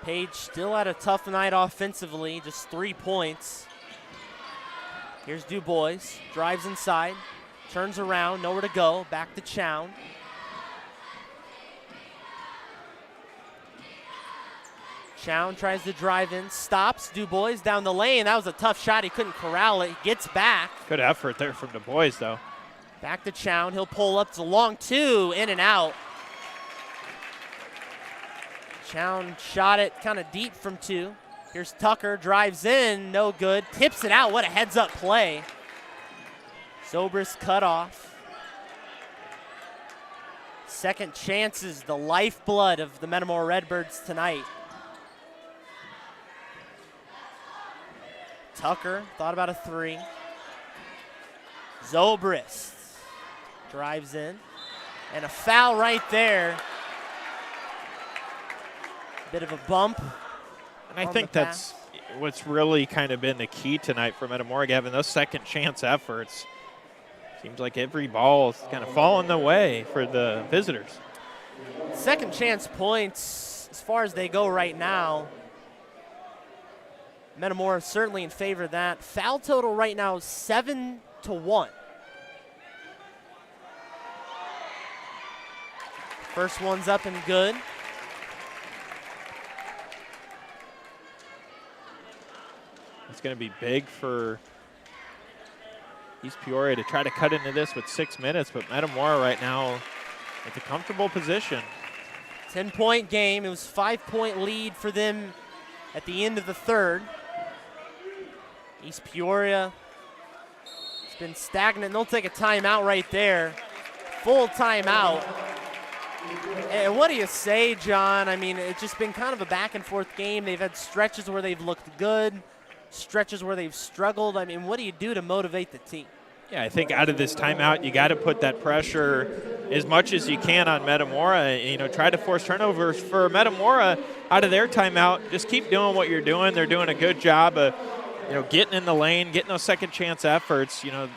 Page still had a tough night offensively, just 3 points. Here's Du Bois, drives inside, turns around, nowhere to go, back to Chown. Chown tries to drive in, stops Du Bois down the lane. That was a tough shot, he couldn't corral it, gets back. Good effort there from Du Bois though. Back to Chown, he'll pull up, it's a long two, in and out. Chown shot it kind of deep from two. Here's Tucker, drives in, no good. Tips it out, what a heads-up play. Zobrist cut off. Second chances, the lifeblood of the Metamora Redbirds tonight. Tucker thought about a three. Zobrist drives in. And a foul right there. Bit of a bump. And I think that's what's really kind of been the key tonight for Metamora, having those second chance efforts. Seems like every ball is kind of falling the way for the visitors. Second chance points, as far as they go right now, Metamora certainly in favor of that. Foul total right now is 7-1. First one's up and good. It's going to be big for East Peoria to try to cut into this with 6 minutes, but Metamora right now with a comfortable position. 10-point game. It was 5-point lead for them at the end of the third. East Peoria has been stagnant. They'll take a timeout right there. Full timeout. And what do you say, John? I mean, it's just been kind of a back-and-forth game. They've had stretches where they've looked good, stretches where they've struggled. I mean, what do you do to motivate the team? Yeah, I think out of this timeout, you got to put that pressure as much as you can on Metamora. You know, try to force turnovers for Metamora out of their timeout. Just keep doing what you're doing. They're doing a good job of, you know, getting in the lane, getting those second chance efforts. You know,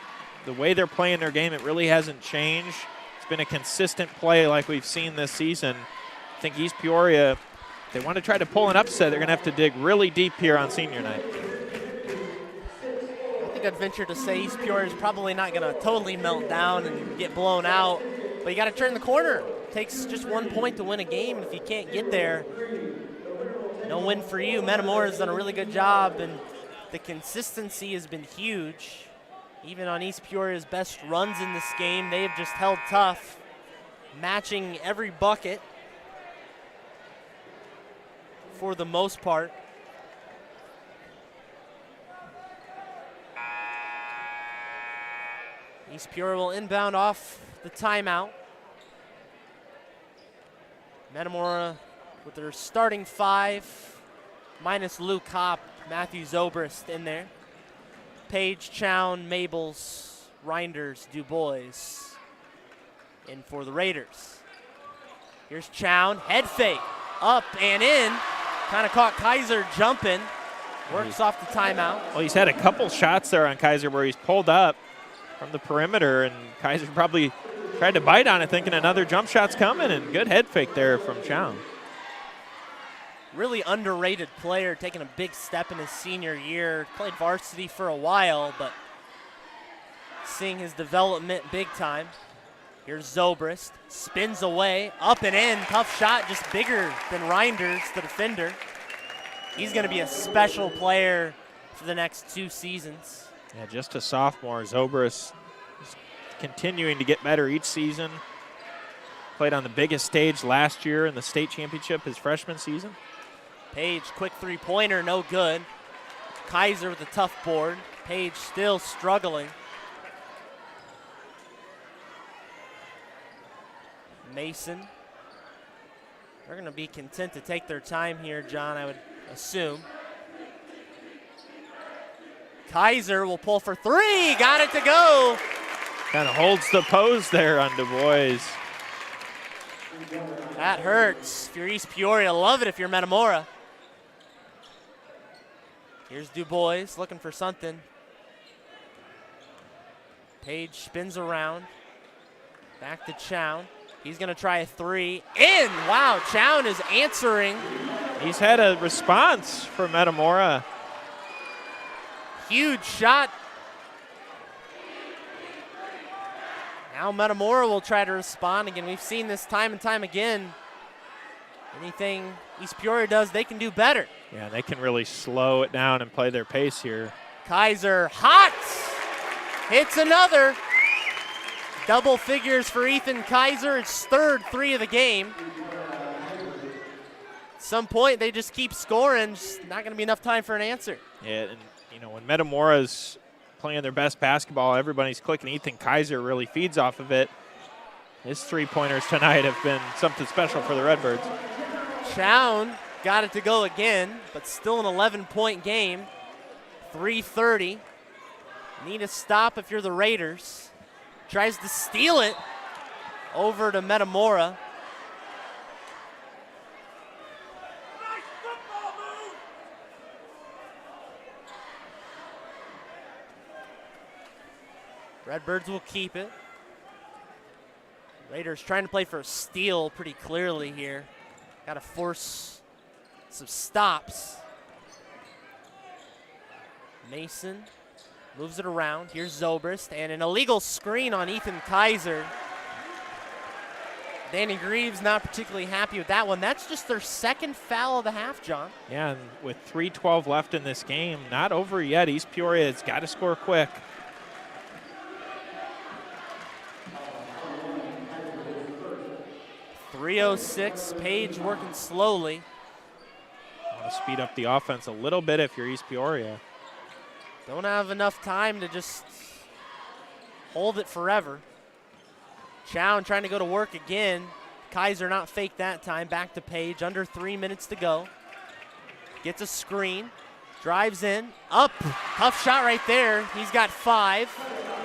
the way they're playing their game, it really hasn't changed. It's been a consistent play like we've seen this season. I think East Peoria, if they want to try to pull an upset, they're going to have to dig really deep here on senior night. I think I'd venture to say East Peoria is probably not going to totally melt down and get blown out, but you got to turn the corner. It takes just 1 point to win a game, and if you can't get there, no win for you. Metamora has done a really good job, and the consistency has been huge. Even on East Peoria's best runs in this game, they've just held tough, matching every bucket for the most part. East Peoria will inbound off the timeout. Metamora with their starting five, minus Luke Kopp, Matthew Zobrist in there. Page, Chown, Mabels, Reinders, Dubois in for the Raiders. Here's Chown, head fake, up and in. Kind of caught Kaiser jumping. Works off the timeout. Well, he's had a couple shots there on Kaiser where he's pulled up from the perimeter, and Kaiser probably tried to bite on it thinking another jump shot's coming, and good head fake there from Chown. Really underrated player, taking a big step in his senior year. Played varsity for a while, but seeing his development big time. Here's Zobrist, spins away, up and in, tough shot, just bigger than Reinders, the defender. He's gonna be a special player for the next 2 seasons. Yeah, just a sophomore. Zobrist is continuing to get better each season. Played on the biggest stage last year in the state championship his freshman season. Page, quick three-pointer, no good. Kaiser with a tough board. Page still struggling. Mason. They're going to be content to take their time here, John, I would assume. Kaiser will pull for three. Got it to go. Kind of holds the pose there on Dubois. That hurts. If you're East Peoria, love it if you're Metamora. Here's Dubois looking for something. Page spins around. Back to Chown. He's going to try a three. In! Wow, Chown is answering. He's had a response for Metamora. Huge shot. Now Metamora will try to respond again. We've seen this time and time again. Anything East Peoria does, they can do better. Yeah, they can really slow it down and play their pace here. Kaiser, hot! Hits another. Double figures for Ethan Kaiser. It's third three of the game. At some point, they just keep scoring. Just not going to be enough time for an answer. Yeah, and you know, when Metamora's playing their best basketball, everybody's clicking. Ethan Kaiser really feeds off of it. His three-pointers tonight have been something special for the Redbirds. Chown got it to go again, but still an 11-point game. 3:30. Need a stop if you're the Raiders. Tries to steal it over to Metamora. Redbirds will keep it. Raiders trying to play for a steal pretty clearly here. Got to force some stops. Mason moves it around. Here's Zobrist, and an illegal screen on Ethan Kaiser. Danny Greaves not particularly happy with that one. That's just their second foul of the half, John. Yeah, and with 3:12 left in this game, not over yet. East Peoria has got to score quick. .306, Page working slowly. Want to speed up the offense a little bit if you're East Peoria. Don't have enough time to just hold it forever. Chown trying to go to work again. Kaiser not fake that time. Back to Page. Under 3 minutes to go. Gets a screen. Drives in. Up. Tough shot right there. He's got 5.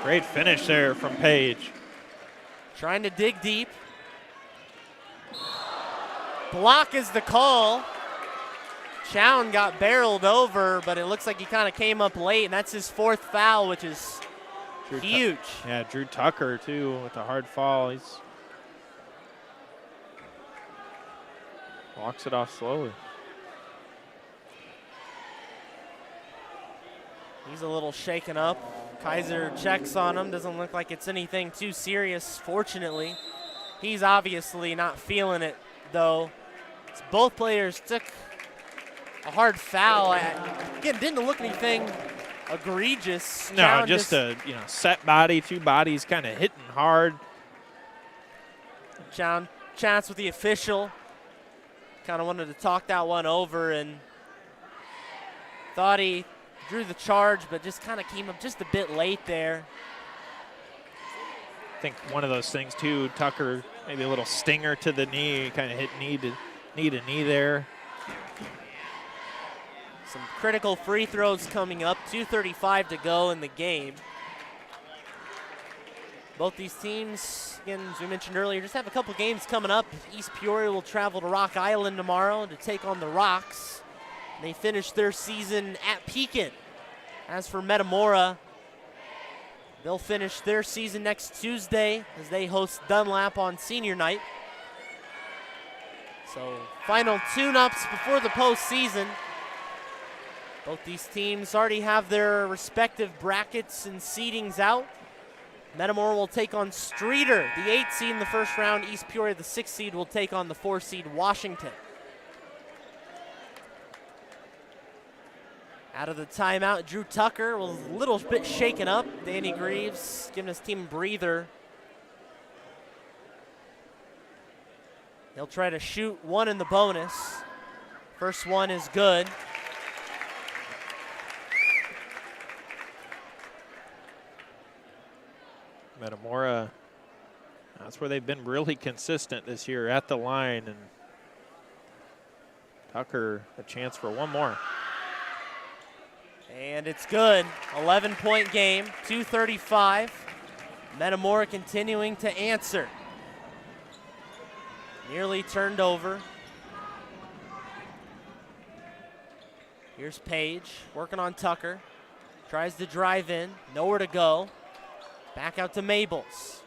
Great finish there from Page. Trying to dig deep. Block is the call. Chown got barreled over, but it looks like he kind of came up late, and that's his 4th foul, which is huge. Yeah, Drew Tucker, too, with a hard fall. He's walks it off slowly. He's a little shaken up. Kaiser checks on him. Doesn't look like it's anything too serious, fortunately. He's obviously not feeling it, though. Both players took a hard foul. Again, didn't look anything egregious. No, Chown just a set body, two bodies kind of hitting hard. Chown chats with the official. Kind of wanted to talk that one over and thought he drew the charge, but just kind of came up just a bit late there. I think one of those things too, Tucker, maybe a little stinger to the knee, kind of hit knee to knee there. Some critical free throws coming up, 2:35 to go in the game. Both these teams, again, as we mentioned earlier, just have a couple games coming up. East Peoria will travel to Rock Island tomorrow to take on the Rocks. They finish their season at Pekin. As for Metamora, they'll finish their season next Tuesday as they host Dunlap on senior night. So final tune-ups before the postseason. Both these teams already have their respective brackets and seedings out. Metamora will take on Streeter, the 8th seed in the first round. East Peoria, the 6th seed, will take on the 4th seed Washington. Out of the timeout, Drew Tucker was a little bit shaken up. Danny Greaves giving his team a breather. He'll try to shoot one in the bonus. First one is good. Metamora, that's where they've been really consistent this year at the line, and Tucker a chance for one more. And it's good. 11-point game, 2:35. Metamora continuing to answer. Nearly turned over. Here's Page working on Tucker. Tries to drive in, nowhere to go. Back out to Mabels.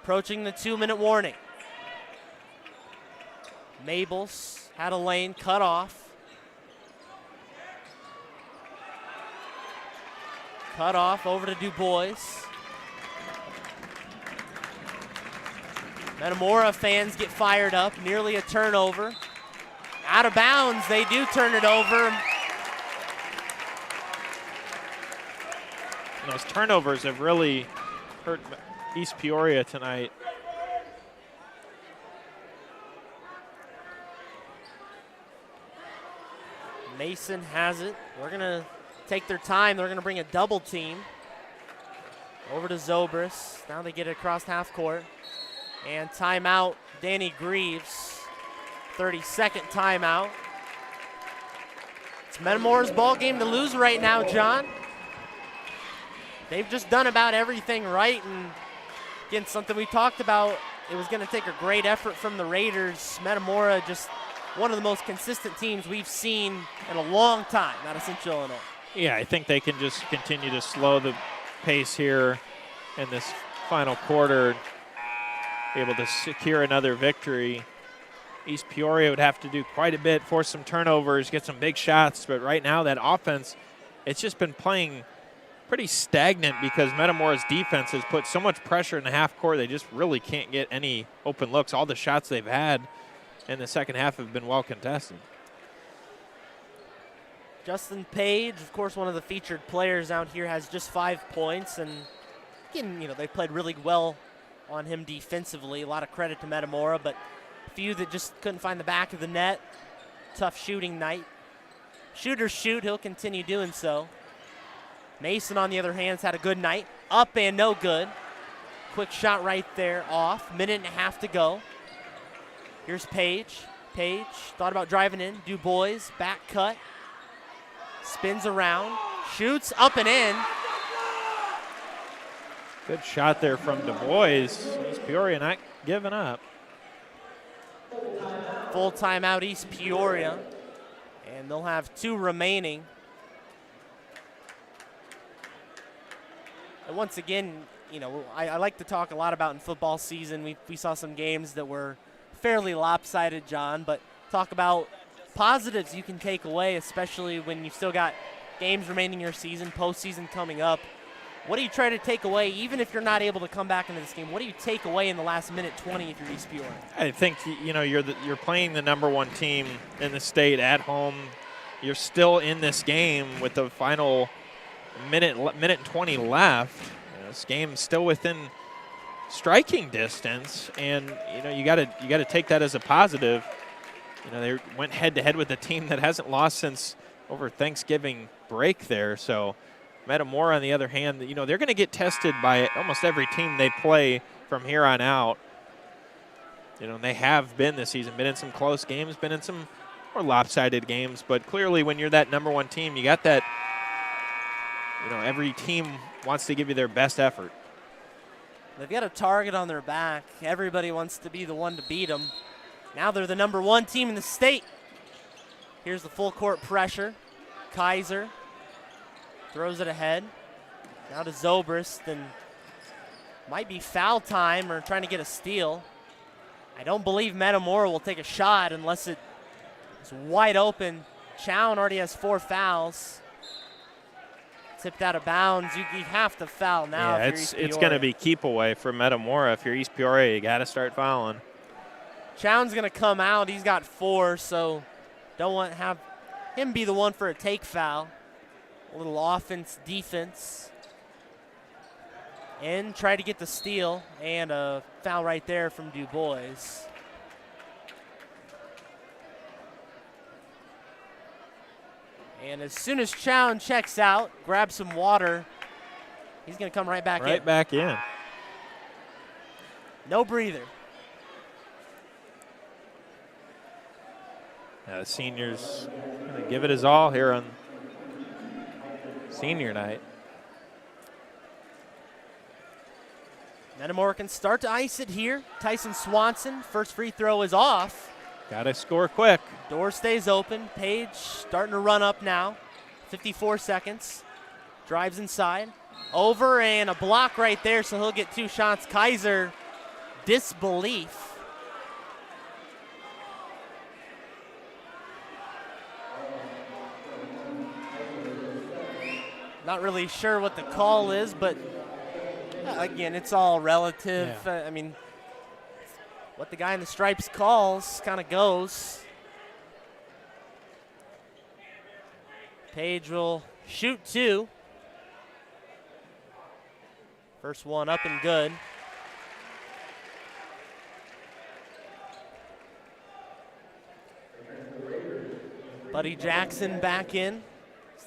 Approaching the 2-minute warning. Mabels had a lane cut off. Cut off over to Du Bois. Metamora fans get fired up. Nearly a turnover. Out of bounds. They do turn it over. Those turnovers have really hurt East Peoria tonight. Mason has it. We're going to take their time. They're going to bring a double team over to Zobrist. Now they get it across half court. And timeout, Danny Greaves. 32nd timeout. It's Metamora's ball game to lose right now, John. They've just done about everything right, and again, something we talked about, it was going to take a great effort from the Raiders. Metamora just one of the most consistent teams we've seen in a long time out of Central Illinois. Yeah, I think they can just continue to slow the pace here in this final quarter, be able to secure another victory. East Peoria would have to do quite a bit, force some turnovers, get some big shots, but right now that offense, it's just been playing pretty stagnant because Metamora's defense has put so much pressure in the half court. They just really can't get any open looks. All the shots they've had in the second half have been well contested. Justin Page, of course, one of the featured players out here, has just 5 points, and again, they played really well on him defensively. A lot of credit to Metamora, but a few that just couldn't find the back of the net. Tough shooting night. Shooters shoot. He'll continue doing so. Mason, on the other hand, has had a good night. Up and no good. Quick shot right there off. Minute and a half to go. Here's Page. Page thought about driving in. Du Bois, back cut. Spins around. Shoots up and in. Good shot there from Du Bois. East Peoria not giving up. Full timeout, East Peoria. And they'll have 2 remaining. And once again, I like to talk a lot about in football season. We saw some games that were fairly lopsided, John, but talk about positives you can take away, especially when you've still got games remaining in your season, postseason coming up. What do you try to take away, even if you're not able to come back into this game? What do you take away in the last minute 20 if you're East Peoria? I think you're playing the #1 team in the state at home. You're still in this game with the final minute and 20 left. You know, this game's still within striking distance, and you got to take that as a positive. You know, they went head to head with a team that hasn't lost since over Thanksgiving break there. So Metamora, on the other hand, they're going to get tested by almost every team they play from here on out. They have been this season, been in some close games, been in some more lopsided games, but clearly when you're that number one team, you got that, every team wants to give you their best effort. They've got a target on their back. Everybody wants to be the one to beat them. Now they're the number one team in the state. Here's the full court pressure. Kaiser throws it ahead. Now to Zobrist, and might be foul time or trying to get a steal. I don't believe Metamora will take a shot unless it's wide open. Chown already has 4 fouls. Tipped out of bounds. You have to foul now. Yeah, it's going to be keep away from Metamora. If you're East Peoria, you got to start fouling. Chown's going to come out. He's got 4, so don't want to have him be the one for a take foul. A little offense, defense. And try to get the steal, and a foul right there from Du Bois. And as soon as Chown checks out, grabs some water, he's going to come right back in. Right back in. No breather. The seniors going to give it his all here on senior night. Metamora can start to ice it here. Tyson Swanson, first free throw is off. Got to score quick. Door stays open. Page starting to run up now. 54 seconds. Drives inside. Over, and a block right there, so he'll get 2 shots. Kaiser, disbelief. Not really sure what the call is, but again, it's all relative. Yeah. I mean, what the guy in the stripes calls kind of goes. Page will shoot 2. First one up and good. Buddy Jackson back in.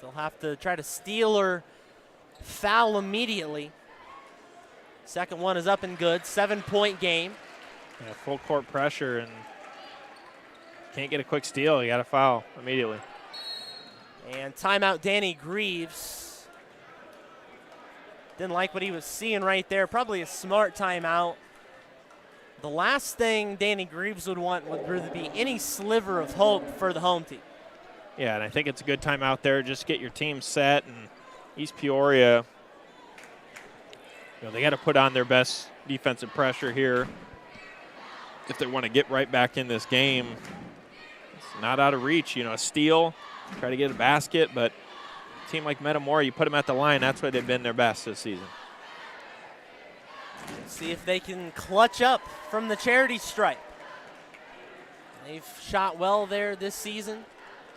They'll have to try to steal or foul immediately. Second one is up and good. 7-point game. Yeah, full court pressure, and can't get a quick steal. You got to foul immediately. And timeout, Danny Greaves. Didn't like what he was seeing right there. Probably a smart timeout. The last thing Danny Greaves would want would really be any sliver of hope for the home team. Yeah, and I think it's a good time out there. Just get your team set, and East Peoria, they got to put on their best defensive pressure here if they want to get right back in this game. It's not out of reach. A steal, try to get a basket, but a team like Metamora, you put them at the line, that's where they've been their best this season. See if they can clutch up from the charity stripe. They've shot well there this season.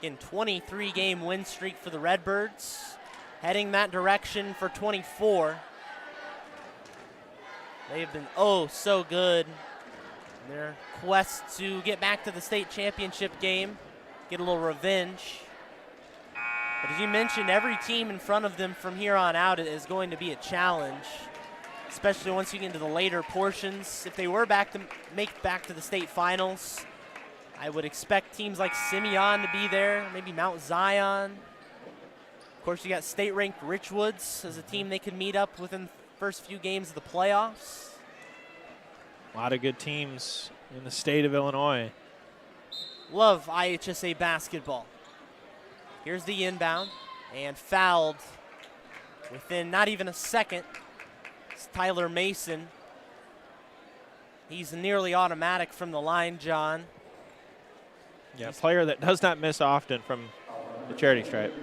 In 23-game win streak for the Redbirds, heading that direction for 24. They've been so good in their quest to get back to the state championship game, get a little revenge. But as you mentioned, every team in front of them from here on out is going to be a challenge, especially once you get into the later portions. If they were make back to the state finals, I would expect teams like Simeon to be there, maybe Mount Zion. Of course, you got state-ranked Richwoods as a team they could meet up within the first few games of the playoffs. A lot of good teams in the state of Illinois. Love IHSA basketball. Here's the inbound, and fouled within not even a second. It's Tyler Mason. He's nearly automatic from the line, John. Yeah, a player that does not miss often from the charity stripe.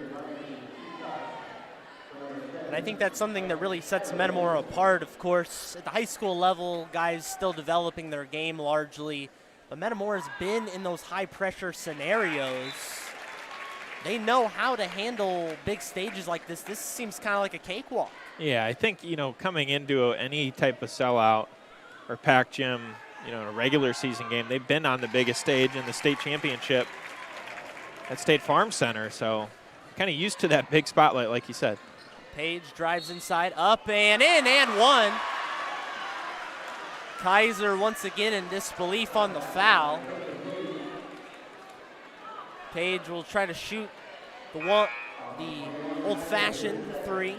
And I think that's something that really sets Metamora apart. Of course, at the high school level, guys still developing their game largely. But Metamora's been in those high-pressure scenarios they know how to handle big stages like this. This seems kind of like a cakewalk. Yeah, I think, coming into any type of sellout or pack gym, in a regular season game, they've been on the biggest stage in the state championship at State Farm Center, so kind of used to that big spotlight, like you said. Page drives inside, up and in, and one. Kaiser once again in disbelief on the foul. Page will try to shoot the old-fashioned three.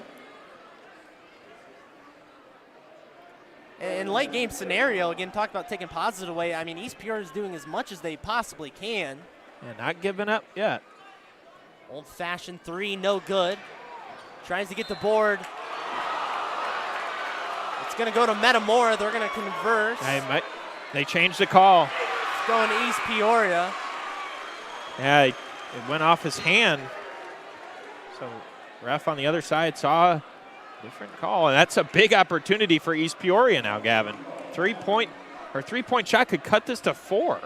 In late game scenario, again, talked about taking positives away. I mean, East Peoria is doing as much as they possibly can. And not giving up yet. Old-fashioned three, no good. Tries to get the board. It's going to go to Metamora. They're going to converse. They changed the call. It's going to East Peoria. Yeah, it went off his hand. So ref on the other side saw a different call, and that's a big opportunity for East Peoria now, Gavin. Three-point shot could cut this to 4.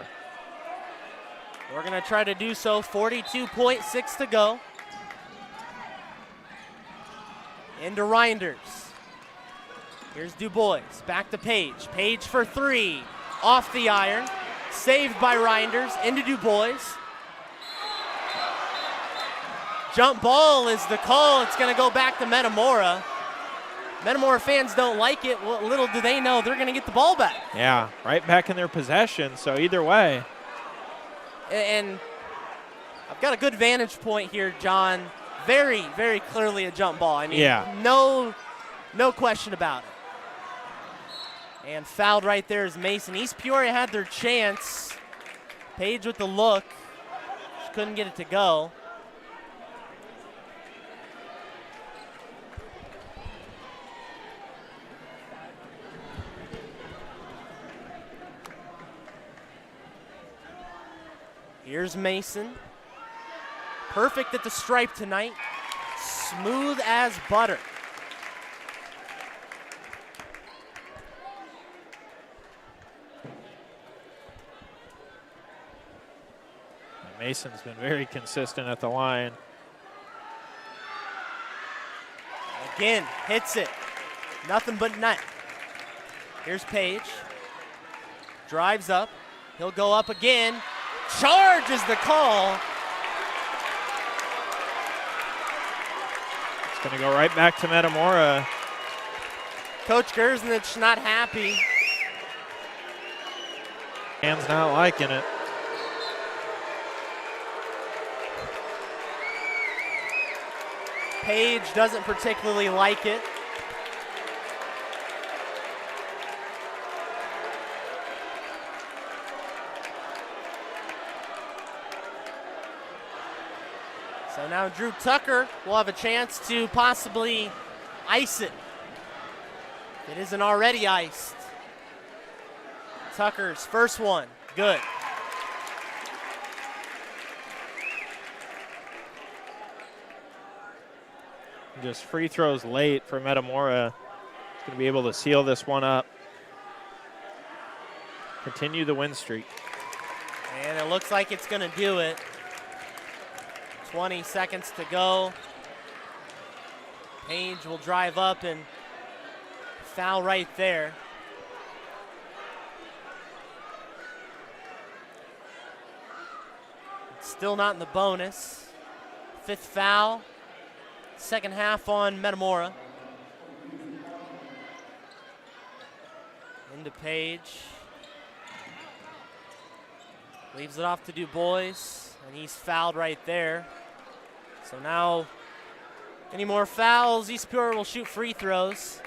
We're going to try to do so. 42.6 to go. Into Reinders. Here's DuBois. Back to Page. Page for 3. Off the iron. Saved by Reinders. Into DuBois. Jump ball is the call. It's going to go back to Metamora. Metamora fans don't like it. Well, little do they know they're going to get the ball back. Yeah, right back in their possession, so either way. And I've got a good vantage point here, John. Very, very clearly a jump ball. I mean, yeah. No question about it. And fouled right there is Mason. East Peoria had their chance. Page with the look. Just couldn't get it to go. Here's Mason. Perfect at the stripe tonight. Smooth as butter. Mason's been very consistent at the line. Again, hits it. Nothing but net. Here's Page. Drives up. He'll go up again. Charge is the call. It's going to go right back to Metamora. Coach Gerznich not happy. Hands not liking it. Page doesn't particularly like it. So now Drew Tucker will have a chance to possibly ice it. If it isn't already iced. Tucker's first one, good. Just free throws late for Metamora. He's going to be able to seal this one up. Continue the win streak. And it looks like it's going to do it. 20 seconds to go. Page will drive up and foul right there. It's still not in the bonus. 5th foul. Second half on Metamora. Into Page. Leaves it off to DuBois, and he's fouled right there. So now, any more fouls, East Peoria will shoot free throws.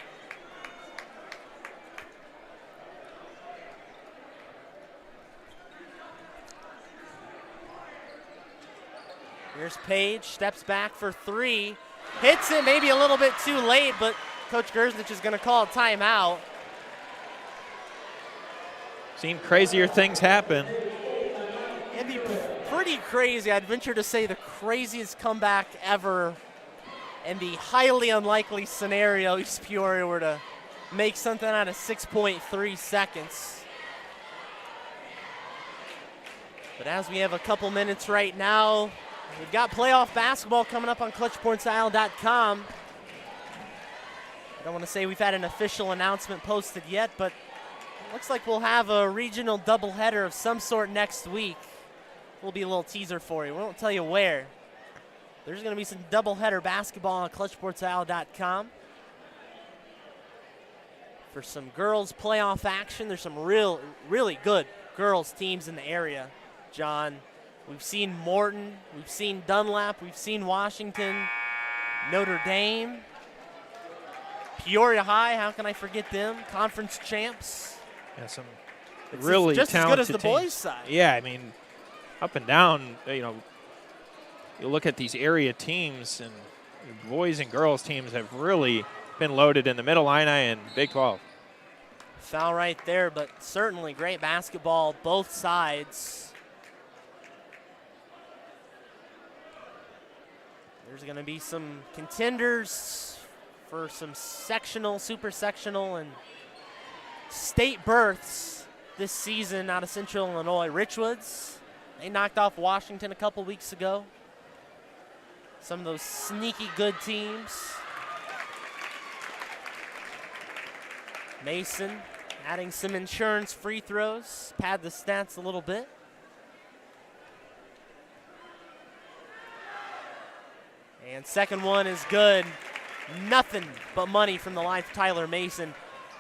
Here's Page, steps back for 3. Hits it maybe a little bit too late, but Coach Gerznich is going to call a timeout. Seen crazier things happen. It'd be pretty crazy. I'd venture to say the craziest comeback ever, and the highly unlikely scenario East Peoria were to make something out of 6.3 seconds. But as we have a couple minutes right now, We've got playoff basketball coming up on ClutchPointsIsle.com. I don't want to say we've had an official announcement posted yet, but it looks like we'll have a regional doubleheader of some sort next week. Will be a little teaser for you. We won't tell you where. There's going to be some doubleheader basketball on ClutchPointsIsle.com. For some girls playoff action, there's some really good girls teams in the area, John. We've seen Morton, we've seen Dunlap, we've seen Washington, Notre Dame, Peoria High, how can I forget them? Conference champs. Yeah, some It's really just as good as the talented teams. boys' side. Yeah, I mean, up and down, you look at these area teams, and the boys and girls teams have really been loaded in the Mid-Illini and Big 12. Foul right there, but certainly great basketball both sides. There's going to be some contenders for some sectional, super sectional, and state berths this season out of Central Illinois. Richwoods, they knocked off Washington a couple weeks ago. Some of those sneaky good teams. Mason adding some insurance free throws, pad the stats a little bit. And second one is good. Nothing but money from the line for Tyler Mason.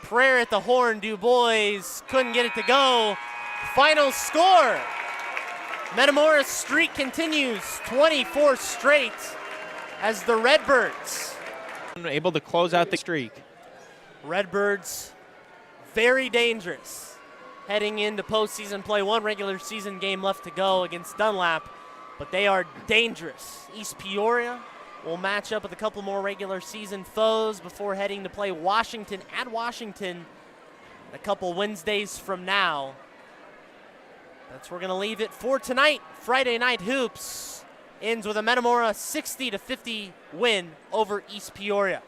Prayer at the horn. Du Bois couldn't get it to go. Final score. Metamora's streak continues, 24 straight, as the Redbirds. Able to close out the streak. Redbirds, very dangerous. Heading into postseason play, one regular season game left to go against Dunlap, but they are dangerous. East Peoria will match up with a couple more regular season foes before heading to play Washington at Washington a couple Wednesdays from now. That's where we're going to leave it for tonight. Friday Night Hoops ends with a Metamora 60-50 win over East Peoria.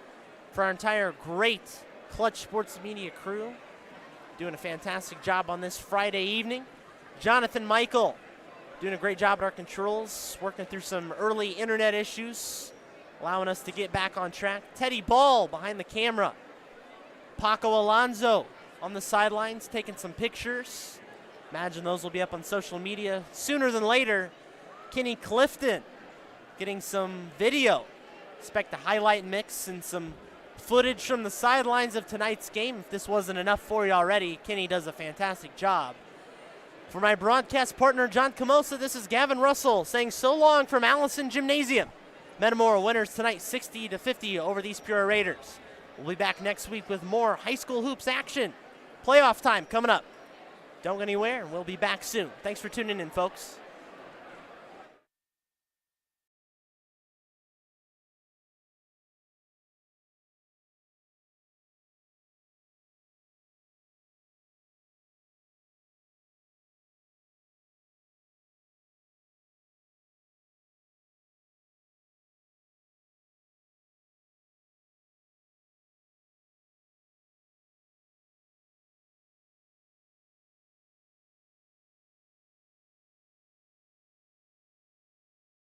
For our entire great Clutch Sports Media crew, doing a fantastic job on this Friday evening. Jonathan Michael doing a great job at our controls, working through some early internet issues, allowing us to get back on track. Teddy Ball behind the camera. Paco Alonso on the sidelines taking some pictures. Imagine those will be up on social media sooner than later. Kenny Clifton getting some video. Expect a highlight mix and some footage from the sidelines of tonight's game. If this wasn't enough for you already, Kenny does a fantastic job. For my broadcast partner, John Camosa, this is Gavin Russell saying so long from Allison Gymnasium. Metamora winners tonight 60-50 over the East Peoria Raiders. We'll be back next week with more high school hoops action. Playoff time coming up. Don't go anywhere, and we'll be back soon. Thanks for tuning in, folks.